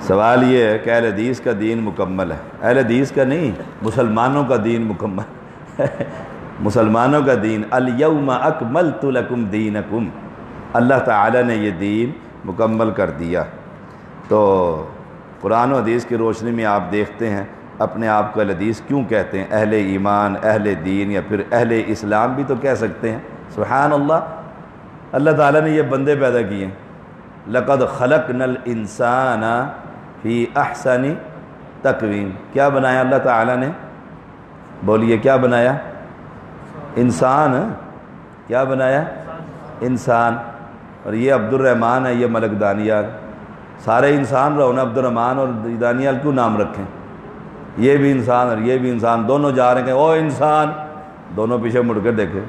سوال یہ ہے کہ اہل حدیث کا دین مکمل ہے، اہل حدیث کا نہیں، مسلمانوں کا دین مکمل ہے۔ مسلمانوں کا دین الیوم اکملت لکم دینکم، اللہ تعالیٰ نے یہ دین مکمل کر دیا۔ تو قرآن و حدیث کی روشنی میں آپ دیکھتے ہیں اپنے آپ کو اہل حدیث کیوں کہتے ہیں؟ اہل ایمان، اہل دین یا پھر اہل اسلام بھی تو کہہ سکتے ہیں۔ سبحان اللہ، اللہ تعالیٰ نے یہ بندے پیدا کیے ہیں۔ لقد خلقنا الانسان فی احسن تقویم، کیا بنایا اللہ تعالیٰ نے؟ بولیے کیا بنایا؟ انسان۔ کیا بنایا؟ انسان۔ اور یہ عبد الرحمن ہے، یہ ملک دانیال، سارے انسان رہو نا، عبد الرحمن اور دانیال کیوں نام رکھیں؟ یہ بھی انسان اور یہ بھی انسان، دونوں جا رہے ہیں کہ او انسان، دونوں پیچھے مڑ کر دیکھیں۔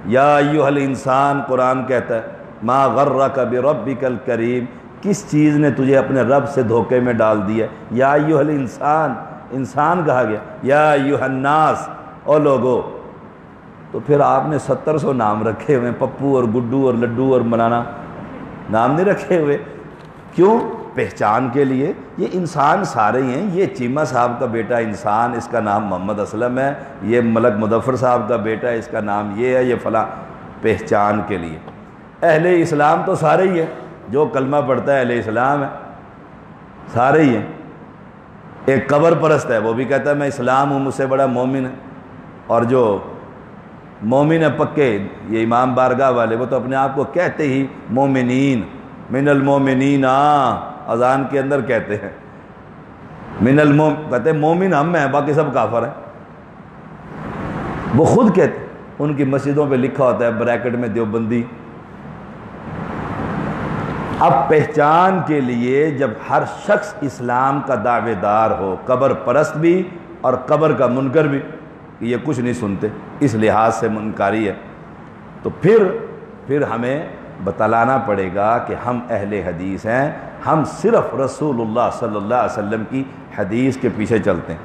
یا ایھا الانسان، قرآن کہتا ہے ما غرک بربک الکریم، کس چیز نے تجھے اپنے رب سے دھوکے میں ڈال دیا؟ یا ایھا الانسان، انسان کہا گیا، یا ایھا الناس، او لوگو۔ تو پھر آپ نے 700 نام رکھے ہوئے، پپو اور گڈو اور لڈو اور منانا، نام نہیں رکھے ہوئے، کیوں؟ پہچان کے لیے۔ یہ انسان سارے ہی ہیں، یہ چیمہ صاحب کا بیٹا انسان، اس کا نام محمد اسلم ہے، یہ ملک مظفر صاحب کا بیٹا ہے، اس کا نام یہ ہے، یہ فلاں، پہچان کے لیے۔ اہل اسلام تو سارے ہی ہیں، جو کلمہ پڑھتا ہے اہل اسلام ہے، سارے ہی ہیں۔ ایک قبر پرست ہے، وہ بھی کہتا ہے میں اسلام ہوں، مجھ سے بڑا مومن ہے، اور جو مومن ہے پکے، یہ امام بارگاہ والے، وہ تو اپنے آپ کو کہتے ہی مومنین، من المومنین، اذان کے اندر کہتے ہیں کہتے ہیں مومن ہم ہیں، باقی سب کافر ہیں، وہ خود کہتے ہیں۔ ان کی مسجدوں پہ لکھا ہوتا ہے بریکٹ میں دیوبندی۔ اب پہچان کے لیے جب ہر شخص اسلام کا دعوے دار ہو، قبر پرست بھی اور قبر کا منکر بھی، یہ کچھ نہیں سنتے، اس لحاظ سے منکاری ہے، تو پھر ہمیں بتلانا پڑے گا کہ ہم اہل حدیث ہیں، ہم صرف رسول اللہ صلی اللہ علیہ وسلم کی حدیث کے پیچھے چلتے ہیں۔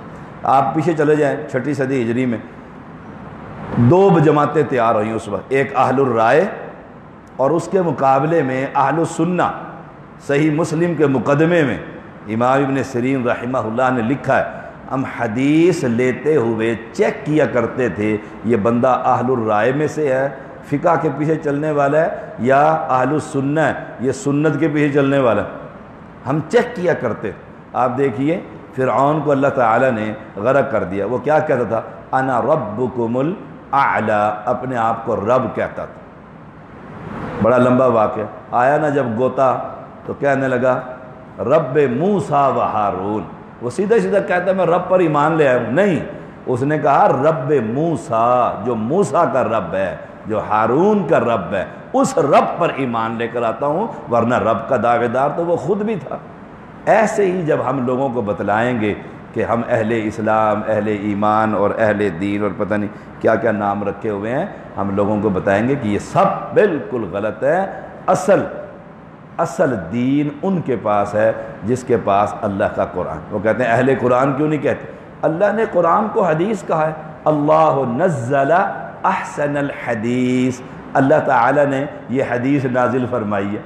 آپ پیچھے چلے جائیں 6 صدی ہجری میں 2 جماعتیں تیار ہوئیں اس وقت، ایک اہل الرائے اور اس کے مقابلے میں اہل السنہ۔ صحیح مسلم کے مقدمے میں امام ابن سیرین رحمہ اللہ نے لکھا ہے، ہم حدیث لیتے ہوئے چیک کیا کرتے تھے یہ بندہ اہل الرائے میں سے ہے، فقہ کے پیچھے چلنے والا ہے، یا اہل السنہ ہے، یہ سنت کے پیچھے چلنے والا ہے، ہم چیک کیا کرتے۔ آپ دیکھیے فرعون کو اللہ تعالیٰ نے غرق کر دیا، وہ کیا کہتا تھا؟ انا ربکم الاعلی، اپنے آپ کو رب کہتا تھا۔ بڑا لمبا واقعہ آیا نا جب غوطہ، تو کہنے لگا رب موسیٰ و ہارون، وہ سیدھا سیدھا کہتا ہے میں رب پر ایمان لے آیا ہوں، نہیں، اس نے کہا رب موسیٰ، جو موسیٰ کا رب ہے، جو ہارون کا رب ہے، اس رب پر ایمان لے کر آتا ہوں، ورنہ رب کا دعوے دار تو وہ خود بھی تھا۔ ایسے ہی جب ہم لوگوں کو بتلائیں گے کہ ہم اہل اسلام، اہل ایمان اور اہل دین اور پتہ نہیں کیا کیا نام رکھے ہوئے ہیں، ہم لوگوں کو بتائیں گے کہ یہ سب بالکل غلط ہے۔ اصل دین ان کے پاس ہے جس کے پاس اللہ کا قرآن۔ وہ کہتے ہیں اہل قرآن کیوں نہیں کہتے؟ اللہ نے قرآن کو حدیث کہا ہے، اللہ نزل احسن الحدیث، اللہ تعالیٰ نے یہ حدیث نازل فرمائی ہے۔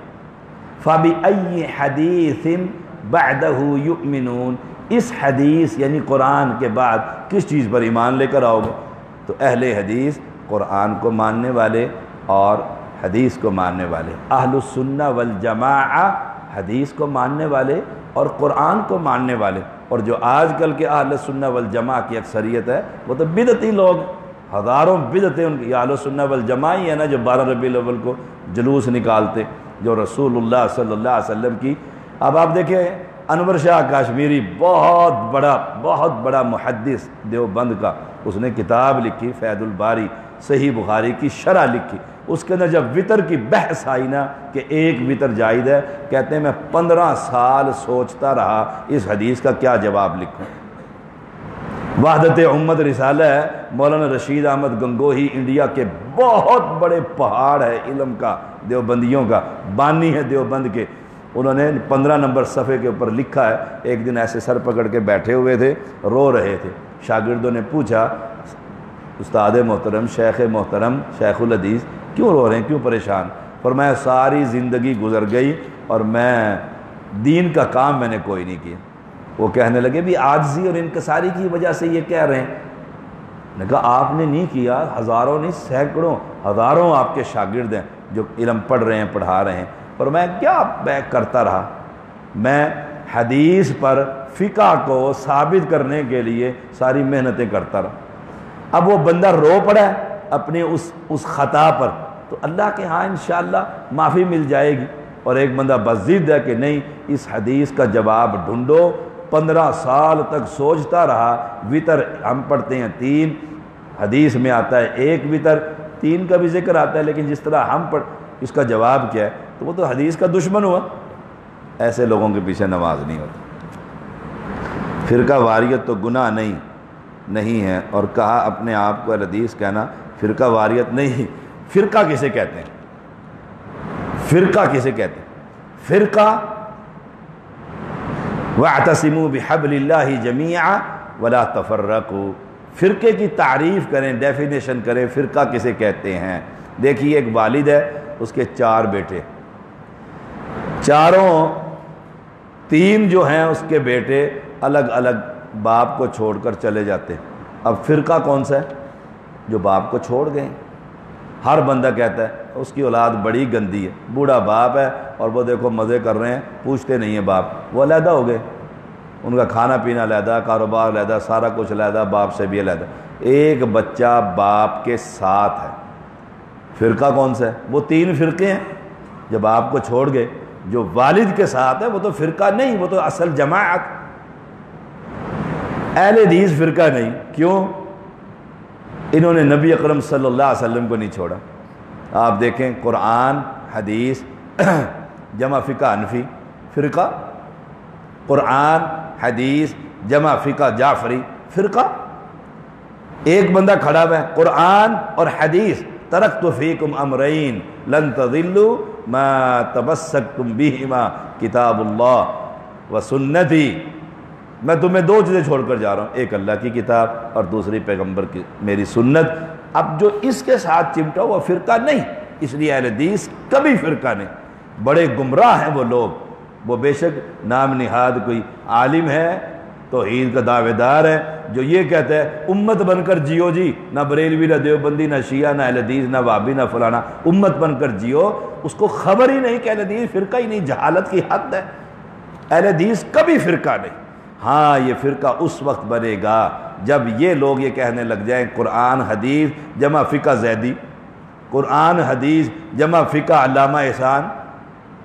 فَبِأَيِّ حَدِيثٍ بَعْدَهُ يُؤْمِنُونَ، اس حدیث یعنی قرآن کے بعد کس چیز پر ایمان لے کر آؤ گے؟ تو اہل حدیث قرآن کو ماننے والے اور حدیث کو ماننے والے، اہل السنہ والجماعہ حدیث کو ماننے والے اور قرآن کو ماننے والے۔ اور جو آج کل کے اہل السنہ والجماعہ کی اکثریت ہے وہ تو بدعتی لوگ، ہزاروں بدعتیں ان کی، اہل السنہ والجماعہ ہی ہے نا جو 12 ربیع الاول کو جلوس نکالتے، جو رسول اللہ صلی اللہ علیہ وسلم کی۔ اب آپ دیکھیں انور شاہ کاشمیری بہت بڑا محدث دیوبند کا، اس نے کتاب لکھی فیض الباری، صحیح بخاری کی شرح لکھی۔ اس کے اندر جب وطر کی بحث آئی نا کہ ایک وطر جائز ہے، کہتے ہیں میں 15 سال سوچتا رہا اس حدیث کا کیا جواب لکھوں۔ وحدت امت رسالہ ہے، مولانا رشید احمد گنگوہی انڈیا کے بہت بڑے پہاڑ ہے علم کا، دیوبندیوں کا بانی ہے دیوبند کے، انہوں نے 15 نمبر صفحے کے اوپر لکھا ہے۔ ایک دن ایسے سر پکڑ کے بیٹھے ہوئے تھے، رو رہے تھے، شاگردوں نے پوچھا استاد محترم، شیخ محترم، شیخ الحدیث کیوں رو رہے ہیں، کیوں پریشان؟ فرمایا ساری زندگی گزر گئی اور میں دین کا کام میں نے کوئی نہیں کیا۔ وہ کہنے لگے بھی عاجزی اور انکساری کی وجہ سے یہ کہہ رہے ہیں۔ نے کہا آپ نے نہیں کیا، ہزاروں نہیں سینکڑوں ہزاروں آپ کے شاگرد ہیں جو علم پڑھ رہے ہیں، پڑھا رہے ہیں۔ اور میں کیا بیک کرتا رہا، میں حدیث پر فقہ کو ثابت کرنے کے لیے ساری محنتیں کرتا رہا۔ اب وہ بندہ رو پڑا ہے اپنے اس خطا پر، تو اللہ کے ہاں انشاءاللہ معافی مل جائے گی۔ اور ایک بندہ بس ضد ہے کہ نہیں اس حدیث کا جواب ڈھونڈو، 15 سال تک سوچتا رہا۔ وطر ہم پڑھتے ہیں 3، حدیث میں آتا ہے 1 وطر، 3 کا بھی ذکر آتا ہے، لیکن جس طرح ہم اس کا جواب کیا ہے، تو وہ تو حدیث کا دشمن ہوا۔ ایسے لوگوں کے پیچھے نماز نہیں ہوتی۔ فرقہ واریت تو گناہ نہیں ہے، اور کہا اپنے آپ کو حدیث کہنا فرقہ واریت نہیں۔ فرقہ کسے کہتے ہیں؟ فرقہ کسے کہتے ہیں؟ فرقہ وَاعْتَصِمُوا بِحَبْلِ اللَّهِ جَمِيعًا وَلَا تَفَرَّقُوا، فرقے کی تعریف کریں، ڈیفینیشن کریں، فرقہ کسے کہتے ہیں۔ دیکھیے ایک والد ہے، اس کے 4 بیٹے، چاروں 3 جو ہیں اس کے بیٹے الگ الگ باپ کو چھوڑ کر چلے جاتے ہیں۔ اب فرقہ کون سا ہے؟ جو باپ کو چھوڑ گئے۔ ہر بندہ کہتا ہے اس کی اولاد بڑی گندی ہے، بوڑھا باپ ہے اور وہ دیکھو مزے کر رہے ہیں، پوچھتے نہیں ہیں باپ، وہ علیحدہ ہو گئے، ان کا کھانا پینا علیحدہ، کاروبار علیحدہ، سارا کچھ علیحدہ، باپ سے بھی علیحدہ۔ ایک بچہ باپ کے ساتھ ہے، فرقہ کون سا ہے؟ وہ 3 فرقے ہیں۔ جب آپ کو چھوڑ گئے، جو والد کے ساتھ ہے وہ تو فرقہ نہیں، وہ تو اصل جماعت۔ اہل حدیث فرقہ نہیں، کیوں؟ انہوں نے نبی اکرم صلی اللہ علیہ وسلم کو نہیں چھوڑا۔ آپ دیکھیں قرآن حدیث جمع فقہ حنفی فرقہ، قرآن حدیث جمع فقہ جعفری فرقہ۔ ایک بندہ کھڑا ہوا ہے، قرآن اور حدیث، ترکت فیکم امرین لن تضلوا ما تمسکتم بہما کتاب اللہ و سنتی، میں تمہیں دو چیزیں چھوڑ کر جا رہا ہوں، ایک اللہ کی کتاب اور دوسری پیغمبر کی میری سنت۔ اب جو اس کے ساتھ چمٹا وہ فرقہ نہیں، اس لیے اہل حدیث کبھی فرقہ نہیں۔ بڑے گمراہ ہیں وہ لوگ، وہ بے شک نام نہاد کوئی عالم ہے، توحید کا دعوے دار ہے، جو یہ کہتا ہے امت بن کر جیو جی، نہ بریلوی نہ دیوبندی نہ شیعہ نہ اہل حدیث نہ وہابی نہ فلانا، امت بن کر جیو، اس کو خبر ہی نہیں کہ اہل حدیث فرقہ ہی نہیں، جہالت کی حد ہے۔ اہل حدیث کبھی فرقہ نہیں۔ ہاں یہ فرقہ اس وقت بنے گا جب یہ لوگ یہ کہنے لگ جائیں قرآن حدیث جمع فقہ زیدی، قرآن حدیث جمع فقہ علامہ احسان،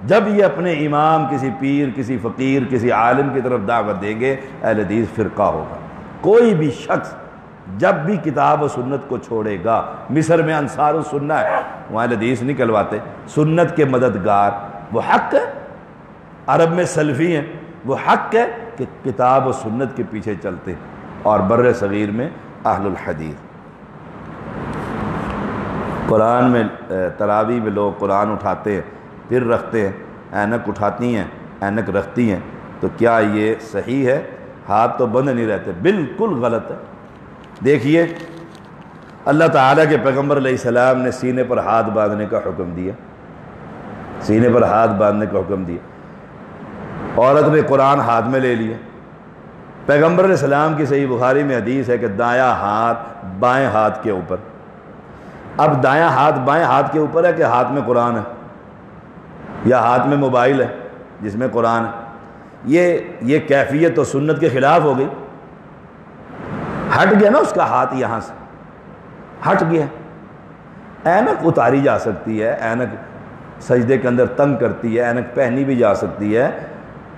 جب یہ اپنے امام کسی پیر کسی فقیر کسی عالم کی طرف دعوت دیں گے، اہل حدیث فرقہ ہوگا۔ کوئی بھی شخص جب بھی کتاب و سنت کو چھوڑے گا، مصر میں انصار السنہ ہے، وہاں اہل حدیث نہیں کہلواتے، سنت کے مددگار، وہ حق ہے۔ عرب میں سلفی ہیں، وہ حق ہے کہ کتاب و سنت کے پیچھے چلتے، اور بر صغیر میں اہل الحدیث۔ قرآن میں تراویح میں لوگ قرآن اٹھاتے ہیں پھر رکھتے ہیں، اینک اٹھاتی ہیں اینک رکھتی ہیں، تو کیا یہ صحیح ہے؟ ہاتھ تو بند نہیں رہتے، بالکل غلط ہے۔ دیکھیے اللہ تعالیٰ کے پیغمبر علیہ السلام نے سینے پر ہاتھ باندھنے کا حکم دیا، سینے پر ہاتھ باندھنے کا حکم دیا، عورت نے قرآن ہاتھ میں لے لیا۔ پیغمبر علیہ السلام کی صحیح بخاری میں حدیث ہے کہ دایاں ہاتھ بائیں ہاتھ کے اوپر۔ اب دایاں ہاتھ بائیں ہاتھ کے اوپر ہے کہ ہاتھ میں قرآن ہے، یا ہاتھ میں موبائل ہے جس میں قرآن ہے؟ یہ کیفیت تو سنت کے خلاف ہو گئی، ہٹ گیا نا اس کا ہاتھ، یہاں سے ہٹ گیا۔ اینک اتاری جا سکتی ہے، اینک سجدے کے اندر تنگ کرتی ہے، اینک پہنی بھی جا سکتی ہے۔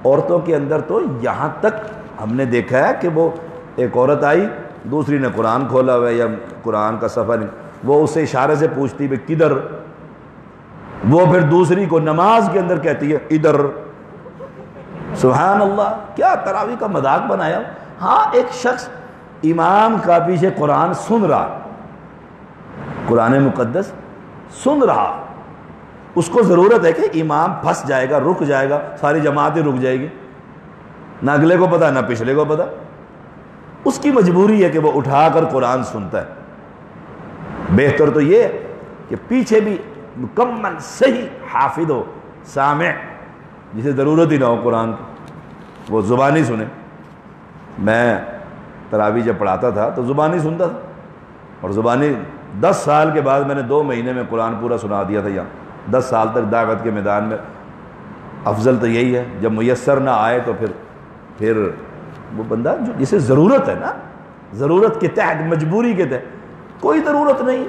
عورتوں کے اندر تو یہاں تک ہم نے دیکھا ہے کہ وہ ایک عورت آئی، دوسری نے قرآن کھولا ہوا ہے یا قرآن کا صفحہ نہیں، وہ اسے اشارے سے پوچھتی ہے کدھر، وہ پھر دوسری کو نماز کے اندر کہتی ہے ادھر۔ سبحان اللہ، کیا تراویح کا مذاق بنایا۔ ہاں ایک شخص امام کا پیچھے قرآن سن رہا، قرآن مقدس سن رہا، اس کو ضرورت ہے کہ امام پھنس جائے گا، رک جائے گا، ساری جماعتیں رک جائے گی، نہ اگلے کو پتا نہ پچھلے کو پتا، اس کی مجبوری ہے کہ وہ اٹھا کر قرآن سنتا ہے۔ بہتر تو یہ ہے کہ پیچھے بھی مکمل صحیح حافظ ہو، سامع، جسے ضرورت ہی نہ ہو قرآن کی، وہ زبانی سنے۔ میں تراویح جب پڑھاتا تھا تو زبانی سنتا تھا، اور زبانی 10 سال کے بعد میں نے 2 مہینے میں قرآن پورا سنا دیا تھا یہاں۔ 10 سال تک دعوت کے میدان میں افضل تو یہی ہے، جب میسر نہ آئے تو پھر وہ بندہ جسے ضرورت ہے نا، ضرورت کے تحت، مجبوری کے تحت، کوئی ضرورت نہیں۔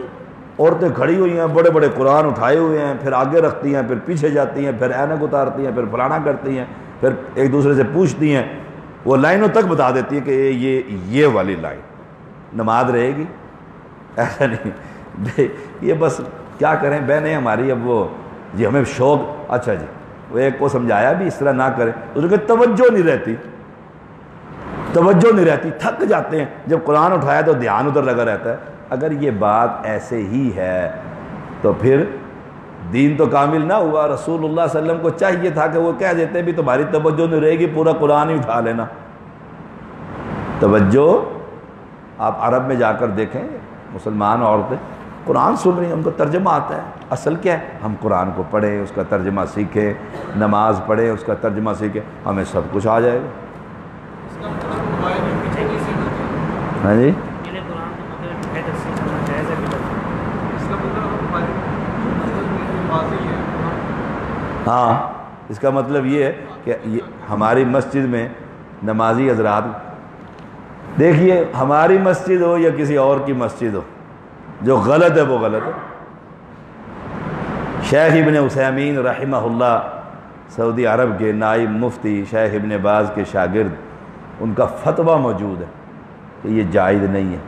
عورتیں کھڑی ہوئی ہیں، بڑے بڑے قرآن اٹھائے ہوئے ہیں، پھر آگے رکھتی ہیں، پھر پیچھے جاتی ہیں، پھر اینک اتارتی ہیں، پھر فلانا کرتی ہیں، پھر ایک دوسرے سے پوچھتی ہیں، وہ لائنوں تک بتا دیتی ہیں کہ یہ والی لائن نماز رہے گی، ایسا نہیں۔ یہ بس کیا کریں بہنیں ہماری، اب وہ جی ہمیں شوق، اچھا جی وہ ایک کو سمجھایا بھی اس طرح نہ کریں، اس کو توجہ نہیں رہتی، توجہ نہیں رہتی، تھک جاتے ہیں۔ جب قرآن اٹھایا تو دھیان ادھر لگا رہتا ہے۔ اگر یہ بات ایسے ہی ہے تو پھر دین تو کامل نہ ہوا۔ رسول اللہ صلی اللہ علیہ وسلم کو چاہیے تھا کہ وہ کہہ دیتے بھی تمہاری توجہ نہیں رہے گی، پورا قرآن ہی اٹھا لینا۔ توجہ، آپ عرب میں جا کر دیکھیں، مسلمان عورتیں قرآن سن رہی ہیں، ان کو ترجمہ آتا ہے۔ اصل کیا ہے؟ ہم قرآن کو پڑھیں، اس کا ترجمہ سیکھیں، نماز پڑھیں، اس کا ترجمہ سیکھیں، ہمیں سب کچھ آ جائے گا۔ ہاں جی، ہاں اس کا مطلب یہ ہے کہ ہماری مسجد میں نمازی حضرات، دیکھیے ہماری مسجد ہو یا کسی اور کی مسجد ہو، جو غلط ہے وہ غلط ہے۔ شیخ ابن عثیمین رحمہ اللہ سعودی عرب کے نائب مفتی، شیخ ابن باز کے شاگرد، ان کا فتویٰ موجود ہے کہ یہ جائز نہیں ہے۔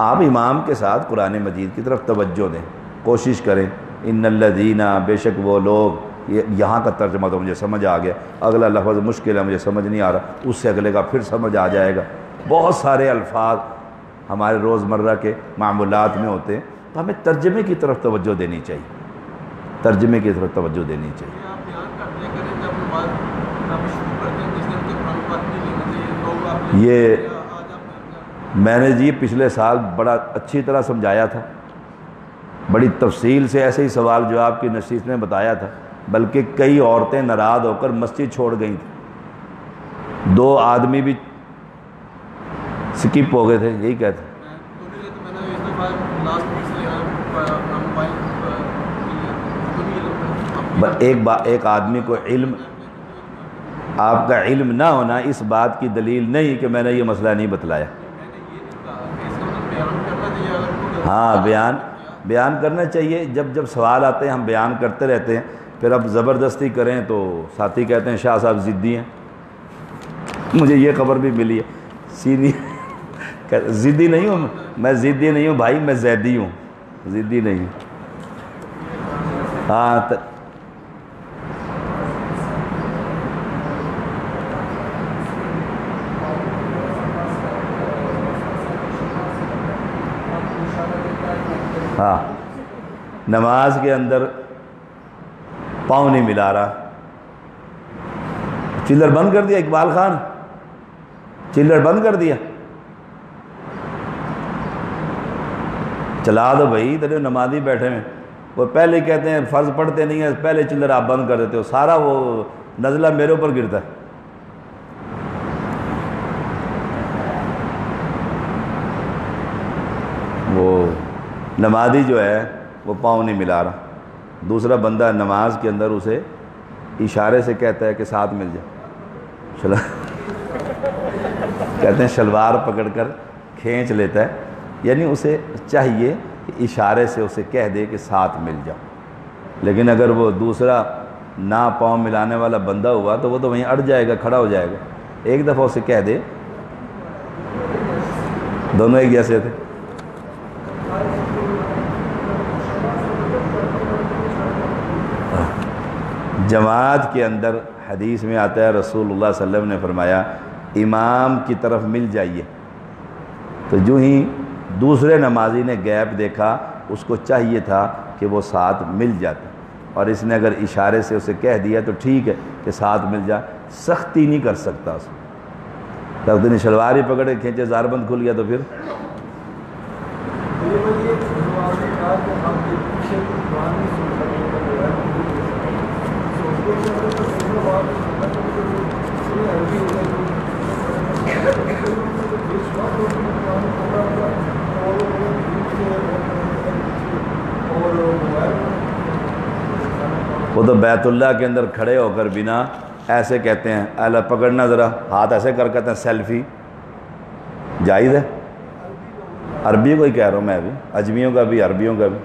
آپ امام کے ساتھ قرآن مجید کی طرف توجہ دیں، کوشش کریں۔ ان الذین، بے شک وہ لوگ، یہاں کا ترجمہ تو مجھے سمجھ آ گیا، اگلا لفظ مشکل ہے مجھے سمجھ نہیں آ رہا، اس سے اگلے کا پھر سمجھ آ جائے گا۔ بہت سارے الفاظ ہمارے روزمرہ کے معمولات میں ہوتے ہیں، تو ہمیں ترجمے کی طرف توجہ دینی چاہیے، ترجمے کی طرف توجہ دینی چاہیے۔ یہ میں نے جی پچھلے سال بڑا اچھی طرح سمجھایا تھا، بڑی تفصیل سے ایسے ہی سوال جواب کی نشست میں بتایا تھا، بلکہ کئی عورتیں ناراض ہو کر مسجد چھوڑ گئی تھیں، 2 آدمی بھی سکپ ہو گئے تھے، یہی کہتے ہیں۔ ایک آدمی کو علم، آپ کا علم نہ ہونا اس بات کی دلیل نہیں کہ میں نے یہ مسئلہ نہیں بتلایا۔ ہاں بیان کرنا چاہیے، جب سوال آتے ہیں ہم بیان کرتے رہتے ہیں، پھر اب زبردستی کریں تو ساتھی کہتے ہیں شاہ صاحب ضدی ہیں۔ مجھے یہ خبر بھی ملی ہے، سینی ضدی نہیں ہوں میں، ضدی نہیں ہوں بھائی، میں زیدی ہوں، ضدی نہیں ہوں۔ ہاں ہاں، نماز کے اندر پاؤں نہیں ملا رہا، چلر بند کر دیا، اقبال خان چلر بند کر دیا، چلا دو بھائی، ادھر نمازی بیٹھے ہیں، وہ پہلے کہتے ہیں فرض پڑھتے نہیں ہیں، پہلے چلر آپ بند کر دیتے ہو، سارا وہ نزلہ میرے اوپر گرتا ہے۔ وہ نمازی جو ہے وہ پاؤں نہیں ملا رہا، دوسرا بندہ نماز کے اندر اسے اشارے سے کہتا ہے کہ ساتھ مل جائے، کہتے ہیں شلوار پکڑ کر کھینچ لیتا ہے، یعنی اسے چاہیے کہ اشارے سے اسے کہہ دے کہ ساتھ مل جاؤ، لیکن اگر وہ دوسرا نہ پاؤں ملانے والا بندہ ہوا تو وہ تو وہیں اڑ جائے گا، کھڑا ہو جائے گا، ایک دفعہ اسے کہہ دے۔ دونوں ایک جیسے تھے۔ جماعت کے اندر حدیث میں آتا ہے، رسول اللہ صلی اللہ علیہ وسلم نے فرمایا امام کی طرف مل جائیے، تو جو ہی دوسرے نمازی نے گیپ دیکھا، اس کو چاہیے تھا کہ وہ ساتھ مل جاتا، اور اس نے اگر اشارے سے اسے کہہ دیا تو ٹھیک ہے کہ ساتھ مل جا، سختی نہیں کر سکتا اس میں، جب دن شلوار ہی پکڑے کھینچے زار بند کھل گیا تو پھر وہ تو بیت اللہ کے اندر کھڑے ہو کر بنا ایسے کہتے ہیں، اللہ پکڑنا ذرا، ہاتھ ایسے کر کہتے ہیں سیلفی جائز ہے؟ عربی کو ہی کہہ رہا ہوں میں بھی، اجمیوں کا بھی عربیوں کا بھی،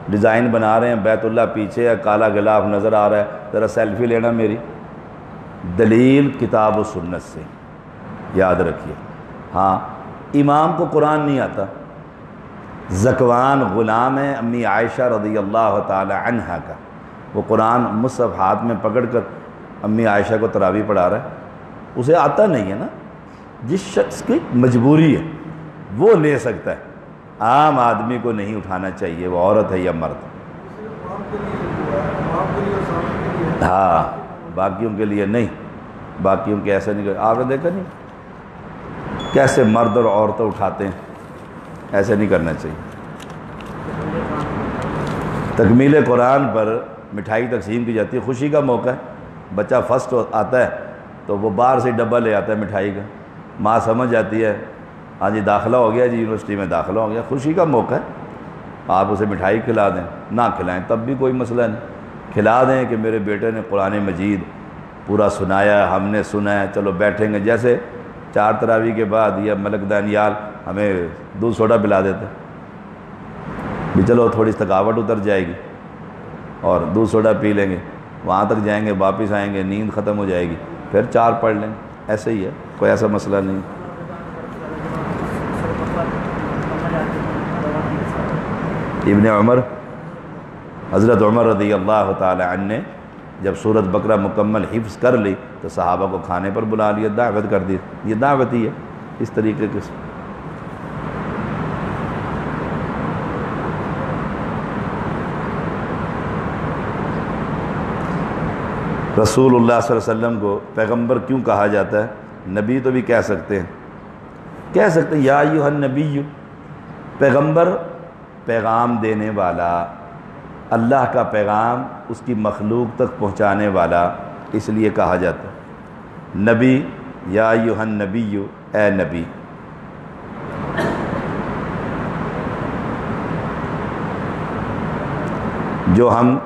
ڈیزائن بنا رہے ہیں، بیت اللہ پیچھے ہے، کالا غلاف نظر آ رہا ہے، ذرا سیلفی لینا میری۔ دلیل کتاب و سنت سے، یاد رکھیے۔ ہاں، امام کو قرآن نہیں آتا، ذکوان غلام ہے امی عائشہ رضی اللہ تعالی عنہا کا، وہ قرآن مصحف ہاتھ میں پکڑ کر امی عائشہ کو تراویح پڑھا رہا ہے، اسے آتا نہیں ہے نا، جس شخص کی مجبوری ہے وہ لے سکتا ہے، عام آدمی کو نہیں اٹھانا چاہیے، وہ عورت ہے یا مرد۔ ہاں، باقیوں کے لیے نہیں، باقیوں کے ایسا نہیں، آپ نے دیکھا نہیں کیسے مرد اور عورتیں اٹھاتے ہیں، ایسے نہیں کرنا چاہیے۔ تکمیل قرآن پر مٹھائی تقسیم کی جاتی ہے، خوشی کا موقع ہے، بچہ فرسٹ آتا ہے تو وہ باہر سے ڈبہ لے آتا ہے مٹھائی کا، ماں سمجھ جاتی ہے ہاں جی داخلہ ہو گیا جی، یونیورسٹی میں داخلہ ہو گیا، خوشی کا موقع ہے، آپ اسے مٹھائی کھلا دیں، نہ کھلائیں تب بھی کوئی مسئلہ نہیں، کھلا دیں کہ میرے بیٹے نے قرآن مجید پورا سنایا ہے، ہم نے سنا ہے، چلو بیٹھیں گے، جیسے 4 تراویح کے بعد یا ملک دانیال ہمیں دودھ سوڈا پلا دیتا ہے بھی، چلو تھوڑی تھکاوٹ اتر جائے گی اور دودھ سوڈا پی لیں گے، وہاں تک جائیں گے، واپس آئیں گے، نیند ختم ہو جائے گی، پھر 4 پڑھ لیں گے، ایسے ہی ہے، کوئی ایسا مسئلہ نہیں۔ ابن عمر، حضرت عمر رضی اللہ تعالی عنہ نے جب سورۃ بقرہ مکمل حفظ کر لی تو صحابہ کو کھانے پر بلا لیا، دعوت کر دی، یہ دعوت ہی ہے اس طریقے کے۔ رسول اللہ صلی اللہ علیہ وسلم کو پیغمبر کیوں کہا جاتا ہے؟ نبی تو بھی کہہ سکتے ہیں، یا ایھا النبی، پیغمبر پیغام دینے والا، اللہ کا پیغام اس کی مخلوق تک پہنچانے والا، اس لیے کہا جاتا ہے نبی، یا ایھا النبی، اے نبی۔ جو ہم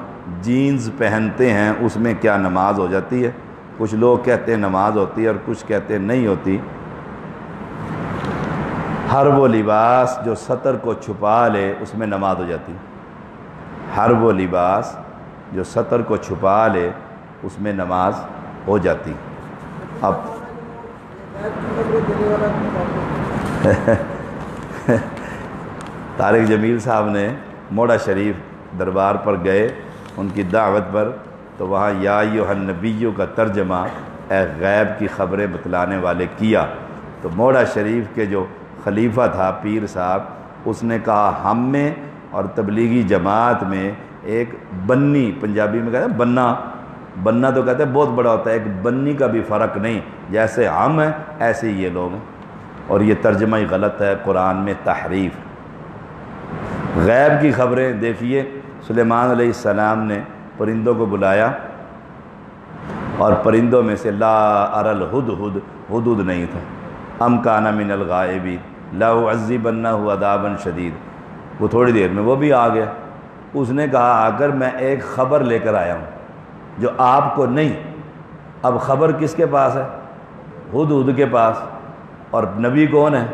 جینز پہنتے ہیں اس میں کیا نماز ہو جاتی ہے؟ کچھ لوگ کہتے ہیں نماز ہوتی ہے اور کچھ کہتے ہیں نہیں ہوتی۔ ہر وہ لباس جو سطر کو چھپا لے اس میں نماز ہو جاتی ہے، ہر وہ لباس جو سطر کو چھپا لے اس میں نماز ہو جاتی۔ اب طارق جمیل صاحب نے موڑا شریف دربار پر گئے ان کی دعوت پر، تو وہاں یا ایھا النبی کا ترجمہ اے غیب کی خبریں بتلانے والے کیا، تو موڑا شریف کے جو خلیفہ تھا پیر صاحب، اس نے کہا ہم میں اور تبلیغی جماعت میں ایک بنی، پنجابی میں کہتے ہیں بننا، بننا تو کہتے ہیں بہت بڑا ہوتا ہے، ایک بنی کا بھی فرق نہیں، جیسے ہم ہیں ایسے ہی یہ لوگ ہیں، اور یہ ترجمہ ہی غلط ہے، قرآن میں تحریف۔ غیب کی خبریں دیکھیے، سلیمان علیہ السلام نے پرندوں کو بلایا اور پرندوں میں سے لا اری الہدہد، ہدہد نہیں تھا، ام کان من الغائبین لاعذبنہ عذابا شدید، وہ تھوڑی دیر میں وہ بھی آ گیا۔ اس نے کہا اگر میں ایک خبر لے کر آیا ہوں جو آپ کو نہیں، اب خبر کس کے پاس ہے؟ ہدہد کے پاس، اور نبی کون ہے؟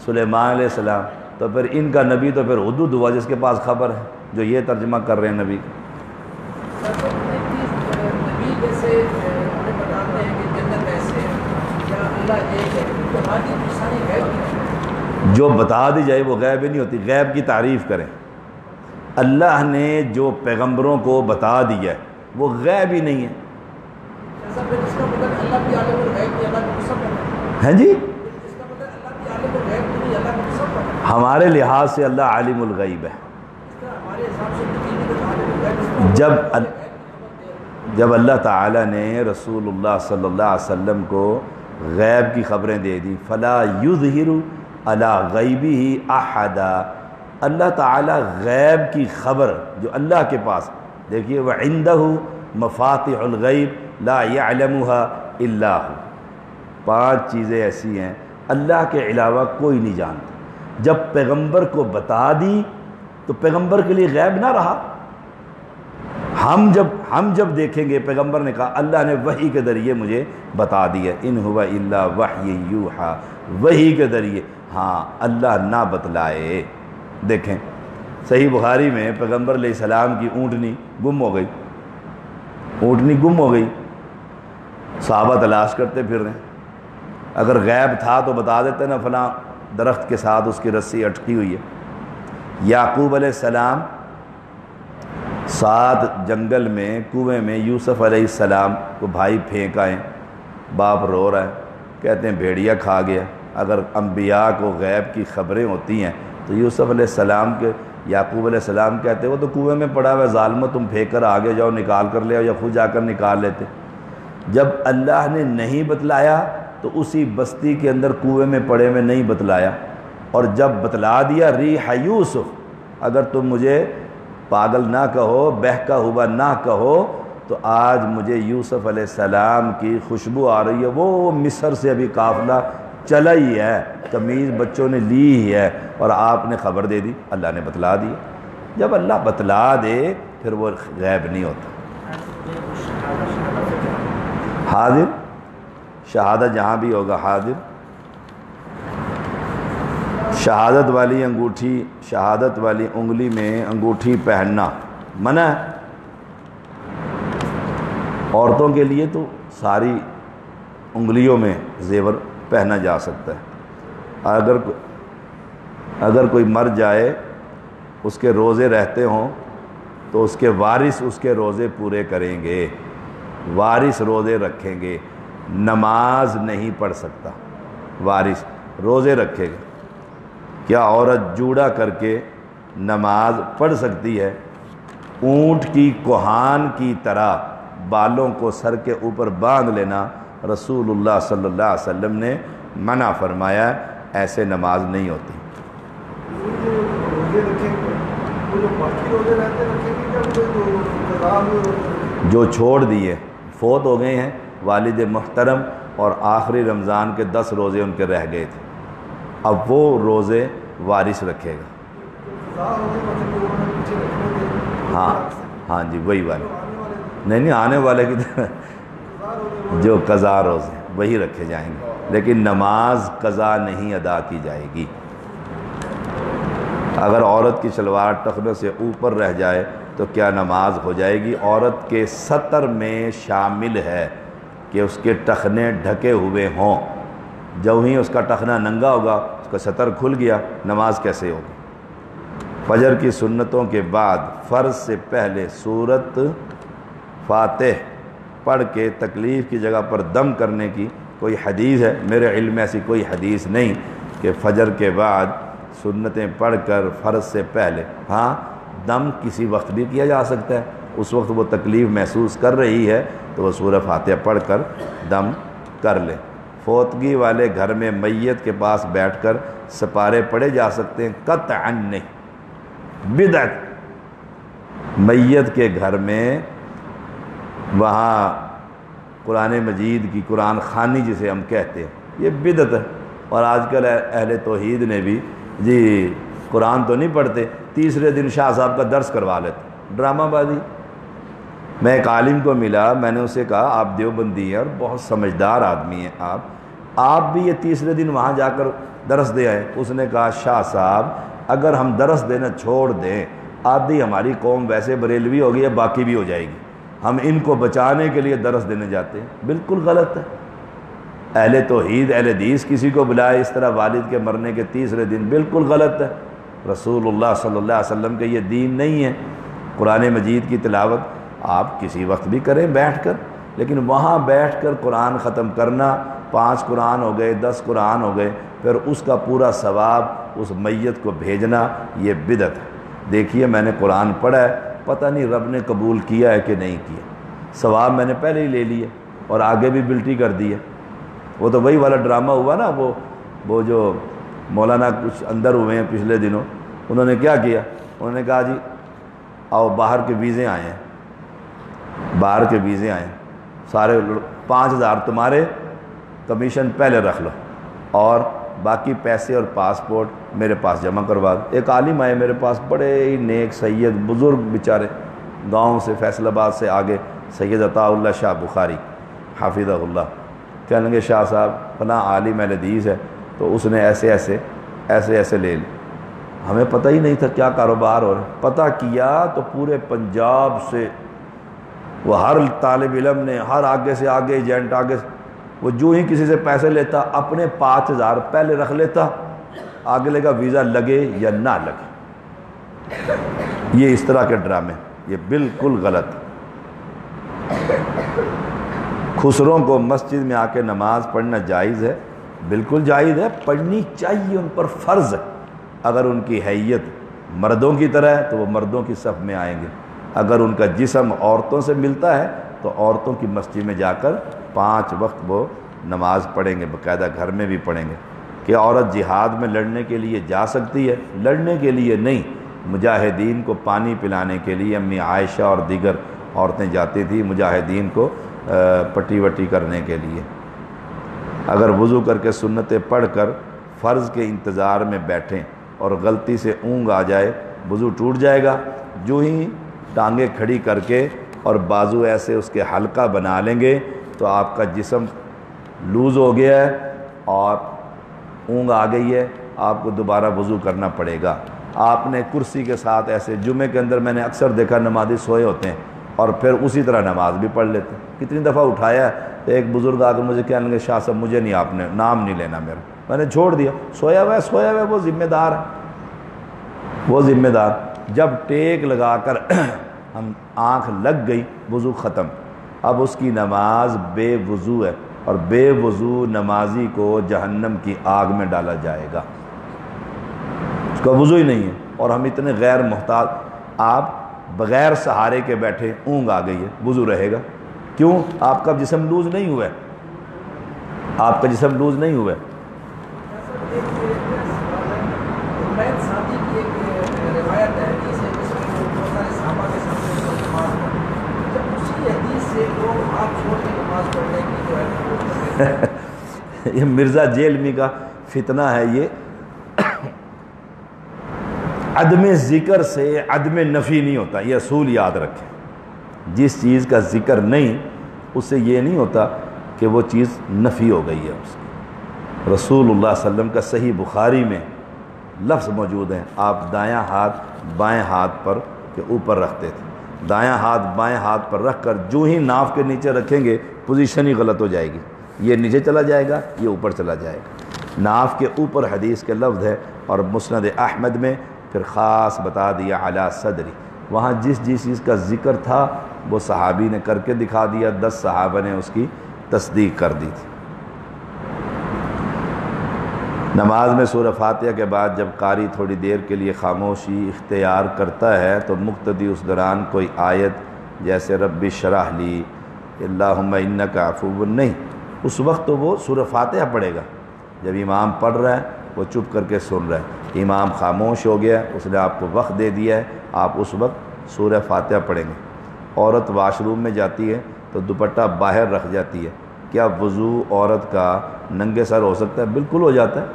سلیمان علیہ السلام، تو پھر ان کا نبی تو پھر ہدہد ہوا جس کے پاس خبر ہے، جو یہ ترجمہ کر رہے ہیں نبی کا۔ نبی جیسے ہمیں بتاتے ہیں کہ جنت ایسے ہے یا اللہ ایک ہے، تو آج یہ ساری غیب ہے، جو بتا دی جائے وہ غیب ہی نہیں ہوتی، غیب کی تعریف کریں۔ اللہ نے جو پیغمبروں کو بتا دیا ہے وہ غیب ہی نہیں ہے۔ ایسا پھر اس کا مطلب اللہ بھی عالم الغیب نہیں، اللہ کو سب پتہ ہے، ہیں جی، اس کا مطلب اللہ بھی عالم الغیب نہیں، اللہ کو سب پتہ ہے۔ ہمارے لحاظ سے اللہ عالم الغیب ہے۔ ہمارے حساب سے تو عالم الغیب جب اللہ تعالیٰ نے رسول اللہ صلی اللہ علیہ وسلم کو غیب کی خبریں دے دی، فلا یظہر علی غیبہ احدا، اللہ تعالیٰ غیب کی خبر جو اللہ کے پاس، دیکھیے وَعِندَهُ مَفَاتِحُ الْغَيْبِ لَا يَعْلَمُهَا إِلَّا هُوَ، 5 چیزیں ایسی ہیں اللہ کے علاوہ کوئی نہیں جانتا۔ جب پیغمبر کو بتا دی تو پیغمبر کے لیے غیب نہ رہا۔ ہم جب دیکھیں گے، پیغمبر نے کہا اللہ نے وحی کے ذریعے مجھے بتا دیا، ان ہوا الا وحی یوحا، وحی کے ذریعے، ہاں اللہ نہ بتلائے۔ دیکھیں صحیح بخاری میں پیغمبر علیہ السلام کی اونٹنی گم ہو گئی، اونٹنی گم ہو گئی، صحابہ تلاش کرتے پھر رہے ہیں، اگر غیب تھا تو بتا دیتے نا فلاں درخت کے ساتھ اس کی رسی اٹکی ہوئی ہے۔ یعقوب علیہ السلام 7 جنگل میں کنویں میں یوسف علیہ السلام کو بھائی پھینک آئے، باپ رو رہا ہے، کہتے ہیں بھیڑیا کھا گیا۔ اگر انبیاء کو غیب کی خبریں ہوتی ہیں تو یوسف علیہ السلام کے، یعقوب علیہ السلام کہتے وہ تو کنویں میں پڑا ہوا ہے، ظالمو تم پھینک کر آگے جاؤ نکال کر لے آؤ، یا خود جا کر نکال لیتے۔ جب اللہ نے نہیں بتلایا تو اسی بستی کے اندر کنویں میں پڑے میں نہیں بتلایا، اور جب بتلا دیا ریح یوسف، اگر تم مجھے پاگل نہ کہو، بہکا ہوا نہ کہو، تو آج مجھے یوسف علیہ السلام کی خوشبو آ رہی ہے، وہ مصر سے ابھی قافلہ چلا ہی ہے، قمیض بچوں نے لی ہی ہے، اور آپ نے خبر دے دی، اللہ نے بتلا دی۔ جب اللہ بتلا دے پھر وہ غیب نہیں ہوتا۔ حاضر شہادت جہاں بھی ہوگا حاضر، شہادت والی انگوٹھی، شہادت والی انگلی میں انگوٹھی پہننا منع ہے۔ عورتوں کے لیے تو ساری انگلیوں میں زیور پہنا جا سکتا ہے۔ اگر کوئی مر جائے، اس کے روزے رہتے ہوں تو اس کے وارث اس کے روزے پورے کریں گے، وارث روزے رکھیں گے، نماز نہیں پڑھ سکتا، وارث روزے رکھے گا۔ کیا عورت جوڑا کر کے نماز پڑھ سکتی ہے؟ اونٹ کی کوہان کی طرح بالوں کو سر کے اوپر باندھ لینا رسول اللہ صلی اللہ علیہ وسلم نے منع فرمایا، ایسے نماز نہیں ہوتی۔ جو چھوڑ دیے، فوت ہو گئے ہیں والد محترم اور آخری رمضان کے 10 روزے ان کے رہ گئے تھے، اب وہ روزے وارث رکھے گا۔ ہاں جی وہی والے، نہیں آنے والے کی جو قضا روزے وہی رکھے جائیں گے، لیکن نماز قضا نہیں ادا کی جائے گی۔ اگر عورت کی شلوار ٹخنوں سے اوپر رہ جائے تو کیا نماز ہو جائے گی؟ عورت کے ستر میں شامل ہے کہ اس کے ٹخنے ڈھکے ہوئے ہوں، جب ہی اس کا ٹخنا ننگا ہوگا اس کا ستر کھل گیا، نماز کیسے ہوگی؟ فجر کی سنتوں کے بعد فرض سے پہلے سورت فاتح پڑھ کے تکلیف کی جگہ پر دم کرنے کی کوئی حدیث ہے؟ میرے علم میں ایسی کوئی حدیث نہیں کہ فجر کے بعد سنتیں پڑھ کر فرض سے پہلے، ہاں دم کسی وقت بھی کیا جا سکتا ہے، اس وقت وہ تکلیف محسوس کر رہی ہے تو وہ سورہ فاتحہ پڑھ کر دم کر لے۔ فوتگی والے گھر میں میت کے پاس بیٹھ کر سپارے پڑھے جا سکتے ہیں؟ قطعاً نہیں، بدعت۔ میت کے گھر میں وہاں قرآن مجید کی قرآن خوانی جسے ہم کہتے ہیں، یہ بدعت ہے۔ اور آج کل اہل توحید نے بھی جی قرآن تو نہیں پڑھتے، تیسرے دن شاہ صاحب کا درس کروا لیتے، ڈرامہ بازی۔ میں ایک عالم کو ملا، میں نے اسے کہا آپ دیوبندی ہیں اور بہت سمجھدار آدمی ہیں، آپ بھی یہ تیسرے دن وہاں جا کر درس دے آئے۔ اس نے کہا شاہ صاحب اگر ہم درس دینا چھوڑ دیں، آدھی ہماری قوم ویسے بریلوی ہوگی ہے، باقی بھی ہو جائے گی، ہم ان کو بچانے کے لیے درس دینے جاتے ہیں۔ بالکل غلط ہے۔ اہل توحید اہل حدیث کسی کو بلائے اس طرح والد کے مرنے کے تیسرے دن، بالکل غلط ہے۔ رسول اللہ صلی اللہ علیہ وسلم کے یہ دین نہیں ہے۔ قرآن مجید کی تلاوت آپ کسی وقت بھی کریں بیٹھ کر، لیکن وہاں بیٹھ کر قرآن ختم کرنا، 5 قرآن ہو گئے 10 قرآن ہو گئے، پھر اس کا پورا ثواب اس میت کو بھیجنا، یہ بدعت ہے۔ دیکھیے میں نے قرآن پڑھا ہے، پتہ نہیں رب نے قبول کیا ہے کہ نہیں کیا، ثواب میں نے پہلے ہی لے لیا اور آگے بھی بلٹی کر دی ہے۔ وہ تو وہی والا ڈرامہ ہوا نا، وہ جو مولانا کچھ اندر ہوئے ہیں پچھلے دنوں، انہوں نے کیا کیا؟ انہوں نے کہا جی آؤ باہر کے ویزے آئے ہیں، باہر کے ویزے آئے ہیں، سارے 5000 تمہارے کمیشن پہلے رکھ لو اور باقی پیسے اور پاسپورٹ میرے پاس جمع کروا دو۔ ایک عالم آئے میرے پاس، بڑے ہی نیک سید بزرگ بیچارے، گاؤں سے فیصل آباد سے آگے، سید عطا اللہ شاہ بخاری حافظہ اللہ، کہنے لگے شاہ صاحب فلاں عالم اہل حدیث ہے تو اس نے ایسے لے لی، ہمیں پتہ ہی نہیں تھا کیا کاروبار ہو رہا ہے۔ پتہ کیا تو پورے پنجاب سے وہ ہر طالب علم نے، ہر آگے سے آگے ایجنٹ آگے، وہ جو ہی کسی سے پیسے لیتا اپنے 5000 پہلے رکھ لیتا، آگے لے گا ویزا لگے یا نہ لگے۔ یہ اس طرح کے ڈرامے، یہ بالکل غلط۔ خسروں کو مسجد میں آ کے نماز پڑھنا جائز ہے؟ بالکل جائز ہے، پڑھنی چاہیے، ان پر فرض ہے۔ اگر ان کی حیت مردوں کی طرح ہے تو وہ مردوں کی صف میں آئیں گے، اگر ان کا جسم عورتوں سے ملتا ہے تو عورتوں کی مسجد میں جا کر 5 وقت وہ نماز پڑھیں گے، باقاعدہ گھر میں بھی پڑھیں گے۔ کہ عورت جہاد میں لڑنے کے لیے جا سکتی ہے؟ لڑنے کے لیے نہیں، مجاہدین کو پانی پلانے کے لیے امی عائشہ اور دیگر عورتیں جاتی تھیں مجاہدین کو پٹی وٹی کرنے کے لیے۔ اگر وضو کر کے سنتیں پڑھ کر فرض کے انتظار میں بیٹھیں اور غلطی سے اونگ آ جائے، وضو ٹوٹ جائے گا؟ جو ہی ٹانگیں کھڑی کر کے اور بازو ایسے اس کے حلقہ بنا لیں گے تو آپ کا جسم لوز ہو گیا ہے اور اونگ آ گئی ہے، آپ کو دوبارہ وضو کرنا پڑے گا۔ آپ نے کرسی کے ساتھ ایسے، جمعے کے اندر میں نے اکثر دیکھا نمازی سوئے ہوتے ہیں اور پھر اسی طرح نماز بھی پڑھ لیتے ہیں۔ کتنی دفعہ اٹھایا ہے تو ایک بزرگ آ کر مجھے کہنے لگے شاہ صاحب مجھے نہیں، آپ نے نام نہیں لینا میرا، میں نے چھوڑ دیا، سویا ہوا ہے، وہ ذمہ دار ہے، وہ ذمہ دار۔ جب ٹیک لگا کر ہم آنکھ لگ گئی، وضو ختم، اب اس کی نماز بے وضو ہے اور بے وضو نمازی کو جہنم کی آگ میں ڈالا جائے گا، اس کا وضو ہی نہیں ہے۔ اور ہم اتنے غیر محتاط، آپ بغیر سہارے کے بیٹھے، اونگ آ گئی ہے، وضو رہے گا؟ کیوں؟ آپ کا جسم لوز نہیں ہوا ہے، آپ کا جسم لوز نہیں ہوا ہے۔ یہ مرزا جیلمی کا فتنہ ہے یہ۔ عدم ذکر سے عدم نفی نہیں ہوتا، یہ اصول یاد رکھیں۔ جس چیز کا ذکر نہیں اس سے یہ نہیں ہوتا کہ وہ چیز نفی ہو گئی ہے اس کی۔ رسول اللہ صلی اللہ علیہ وسلم کا صحیح بخاری میں لفظ موجود ہیں، آپ دایاں ہاتھ بائیں ہاتھ پر کے اوپر رکھتے تھے، دایاں ہاتھ بائیں ہاتھ پر رکھ کر جو ہی ناف کے نیچے رکھیں گے پوزیشن ہی غلط ہو جائے گی، یہ نیچے چلا جائے گا، یہ اوپر چلا جائے گا۔ ناف کے اوپر حدیث کے لفظ ہے، اور مسند احمد میں پھر خاص بتا دیا علی صدری، وہاں جس چیز کا ذکر تھا وہ صحابی نے کر کے دکھا دیا، 10 صحابہ نے اس کی تصدیق کر دی تھی۔ نماز میں سورہ فاتحہ کے بعد جب قاری تھوڑی دیر کے لیے خاموشی اختیار کرتا ہے تو مقتدی اس دوران کوئی آیت جیسے رب اشرح لی، اللہم انک عفو، نہیں، اس وقت تو وہ سورہ فاتحہ پڑھے گا۔ جب امام پڑھ رہا ہے وہ چپ کر کے سن رہا ہے، امام خاموش ہو گیا، اس نے آپ کو وقت دے دیا ہے، آپ اس وقت سورہ فاتحہ پڑھیں گے۔ عورت واش روم میں جاتی ہے تو دوپٹہ باہر رکھ جاتی ہے، کیا وضو عورت کا ننگے سر ہو سکتا ہے؟ بالکل ہو جاتا ہے،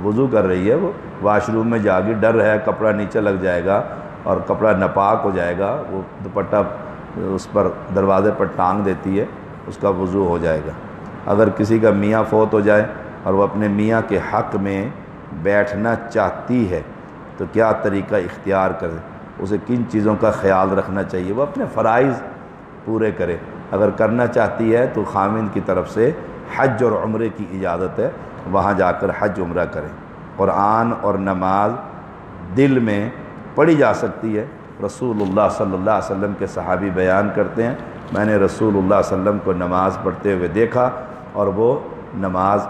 وضو کر رہی ہے، وہ واش روم میں جا کے ڈر ہے کپڑا نیچے لگ جائے گا اور کپڑا ناپاک ہو جائے گا، وہ دوپٹہ اس پر دروازے پر ٹانگ دیتی ہے، اس کا وضو ہو جائے گا۔ اگر کسی کا میاں فوت ہو جائے اور وہ اپنے میاں کے حق میں بیٹھنا چاہتی ہے تو کیا طریقہ اختیار کرے، اسے کن چیزوں کا خیال رکھنا چاہیے؟ وہ اپنے فرائض پورے کرے، اگر کرنا چاہتی ہے تو خامند کی طرف سے حج اور عمرے کی اجازت ہے، وہاں جا کر حج عمرہ کریں۔ قرآن اور نماز دل میں پڑھی جا سکتی ہے۔ رسول اللہ صلی اللہ علیہ وسلم کے صحابی بیان کرتے ہیں، میں نے رسول اللہ صلی اللہ علیہ وسلم کو نماز پڑھتے ہوئے دیکھا اور وہ نماز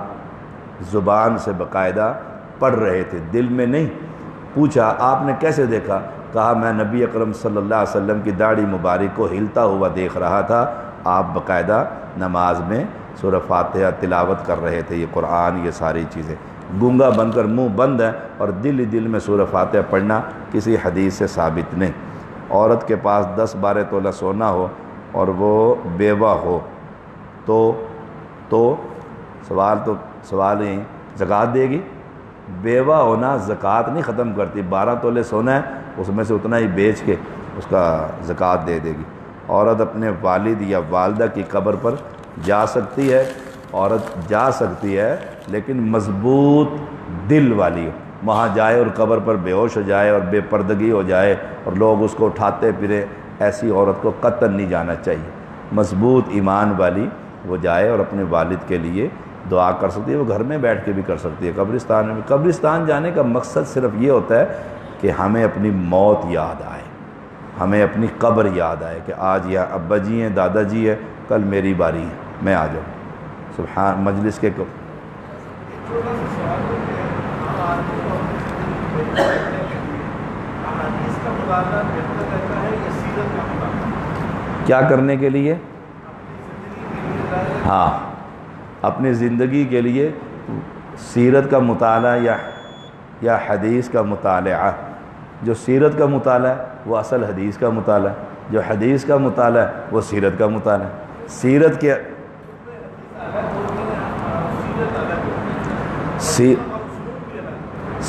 زبان سے باقاعدہ پڑھ رہے تھے، دل میں نہیں۔ پوچھا آپ نے کیسے دیکھا؟ کہا میں نبی اکرم صلی اللہ علیہ وسلم کی داڑھی مبارک کو ہلتا ہوا دیکھ رہا تھا، آپ باقاعدہ نماز میں سورہ فاتحہ تلاوت کر رہے تھے، یہ قرآن، یہ ساری چیزیں۔ گونگا بن کر منہ بند ہے اور دل میں سورہ فاتحہ پڑھنا کسی حدیث سے ثابت نہیں۔ عورت کے پاس 10-12 تولہ سونا ہو اور وہ بیوہ ہو تو سوال ہی زکوٰۃ دے گی؟ بیوہ ہونا زکوٰۃ نہیں ختم کرتی، 12 تولے سونا ہے اس میں سے اتنا ہی بیچ کے اس کا زکوٰۃ دے دے گی۔ عورت اپنے والد یا والدہ کی قبر پر جا سکتی ہے، عورت جا سکتی ہے لیکن مضبوط دل والی ہو، وہاں جائے اور قبر پر بے ہوش ہو جائے اور بے پردگی ہو جائے اور لوگ اس کو اٹھاتے پھرے، ایسی عورت کو قطعاً نہیں جانا چاہیے۔ مضبوط ایمان والی وہ جائے اور اپنے والد کے لیے دعا کر سکتی ہے، وہ گھر میں بیٹھ کے بھی کر سکتی ہے، قبرستان میں۔ قبرستان جانے کا مقصد صرف یہ ہوتا ہے کہ ہمیں اپنی موت یاد آئے، ہمیں اپنی قبر یاد آئے کہ آج یا ابا جی ہیں، دادا جی ہے، کل میری باری ہے، میں آ جاؤں۔ سبحان مجلس کے کیا کرنے کے لیے؟ ہاں، اپنی زندگی کے لیے سیرت کا مطالعہ یا حدیث کا مطالعہ۔ جو سیرت کا مطالعہ ہے وہ اصل حدیث کا مطالعہ ہے، جو حدیث کا مطالعہ ہے وہ سیرت کا مطالعہ ہے۔ سیرت کے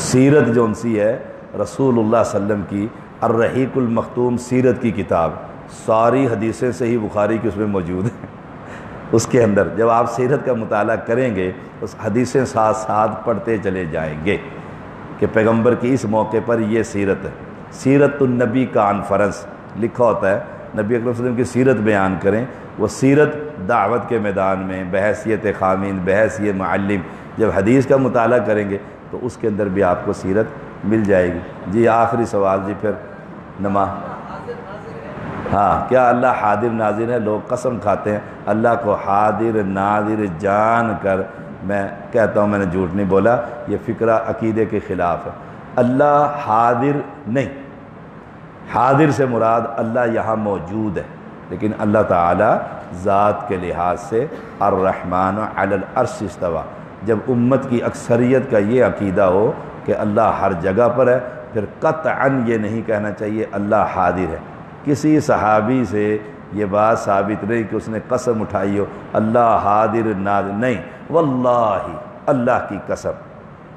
سیرت جون سی ہے رسول اللہ صلی اللہ علیہ وسلم کی الرحیق المختوم سیرت کی کتاب، ساری حدیثیں صحیح بخاری کی اس میں موجود ہیں۔ اس کے اندر جب آپ سیرت کا مطالعہ کریں گے اس حدیثیں ساتھ ساتھ پڑھتے چلے جائیں گے کہ پیغمبر کی اس موقع پر یہ سیرت ہے۔ سیرت النبی کانفرنس لکھا ہوتا ہے، نبی اکرم صلی اللہ علیہ وسلم کی سیرت بیان کریں۔ وہ سیرت دعوت کے میدان میں بحیثیت خامین، بحیثیت معلم، جب حدیث کا مطالعہ کریں گے تو اس کے اندر بھی آپ کو سیرت مل جائے گی۔ جی آخری سوال جی، پھر نماز۔ ہاں، کیا اللہ حاضر ناظر ہے؟ لوگ قسم کھاتے ہیں اللہ کو حاضر ناظر جان کر، میں کہتا ہوں میں نے جھوٹ نہیں بولا، یہ فکرہ عقیدے کے خلاف ہے۔ اللہ حاضر نہیں، حاضر سے مراد اللہ یہاں موجود ہے، لیکن اللہ تعالیٰ ذات کے لحاظ سے الرحمن علی العرش استویٰ، جب امت کی اکثریت کا یہ عقیدہ ہو کہ اللہ ہر جگہ پر ہے، پھر قطعاً یہ نہیں کہنا چاہیے اللہ حاضر ہے۔ کسی صحابی سے یہ بات ثابت نہیں کہ اس نے قسم اٹھائی ہو اللہ حاضر ناظر، نہیں، واللہ اللہ کی قسم،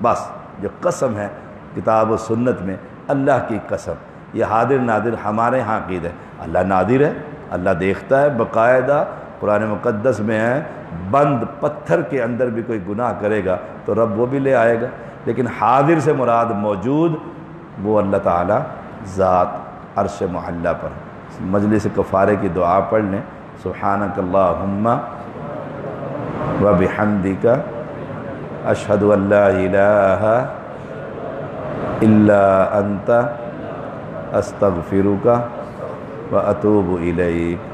بس جو قسم ہے کتاب و سنت میں اللہ کی قسم، یہ حاضر ناظر ہمارے ہاں عقیدہ ہے۔ اللہ ناظر ہے، اللہ دیکھتا ہے، باقاعدہ قرآن مقدس میں ہے بند پتھر کے اندر بھی کوئی گناہ کرے گا تو رب وہ بھی لے آئے گا، لیکن حاضر سے مراد موجود وہ اللہ تعالیٰ ذات عرش معلیٰ پر۔ مجلس کفارے کی دعا پڑھ لیں، سبحانک اللہم و بحمدک اشہد ان لا الہ الا انت استغفرک و اتوب الیک۔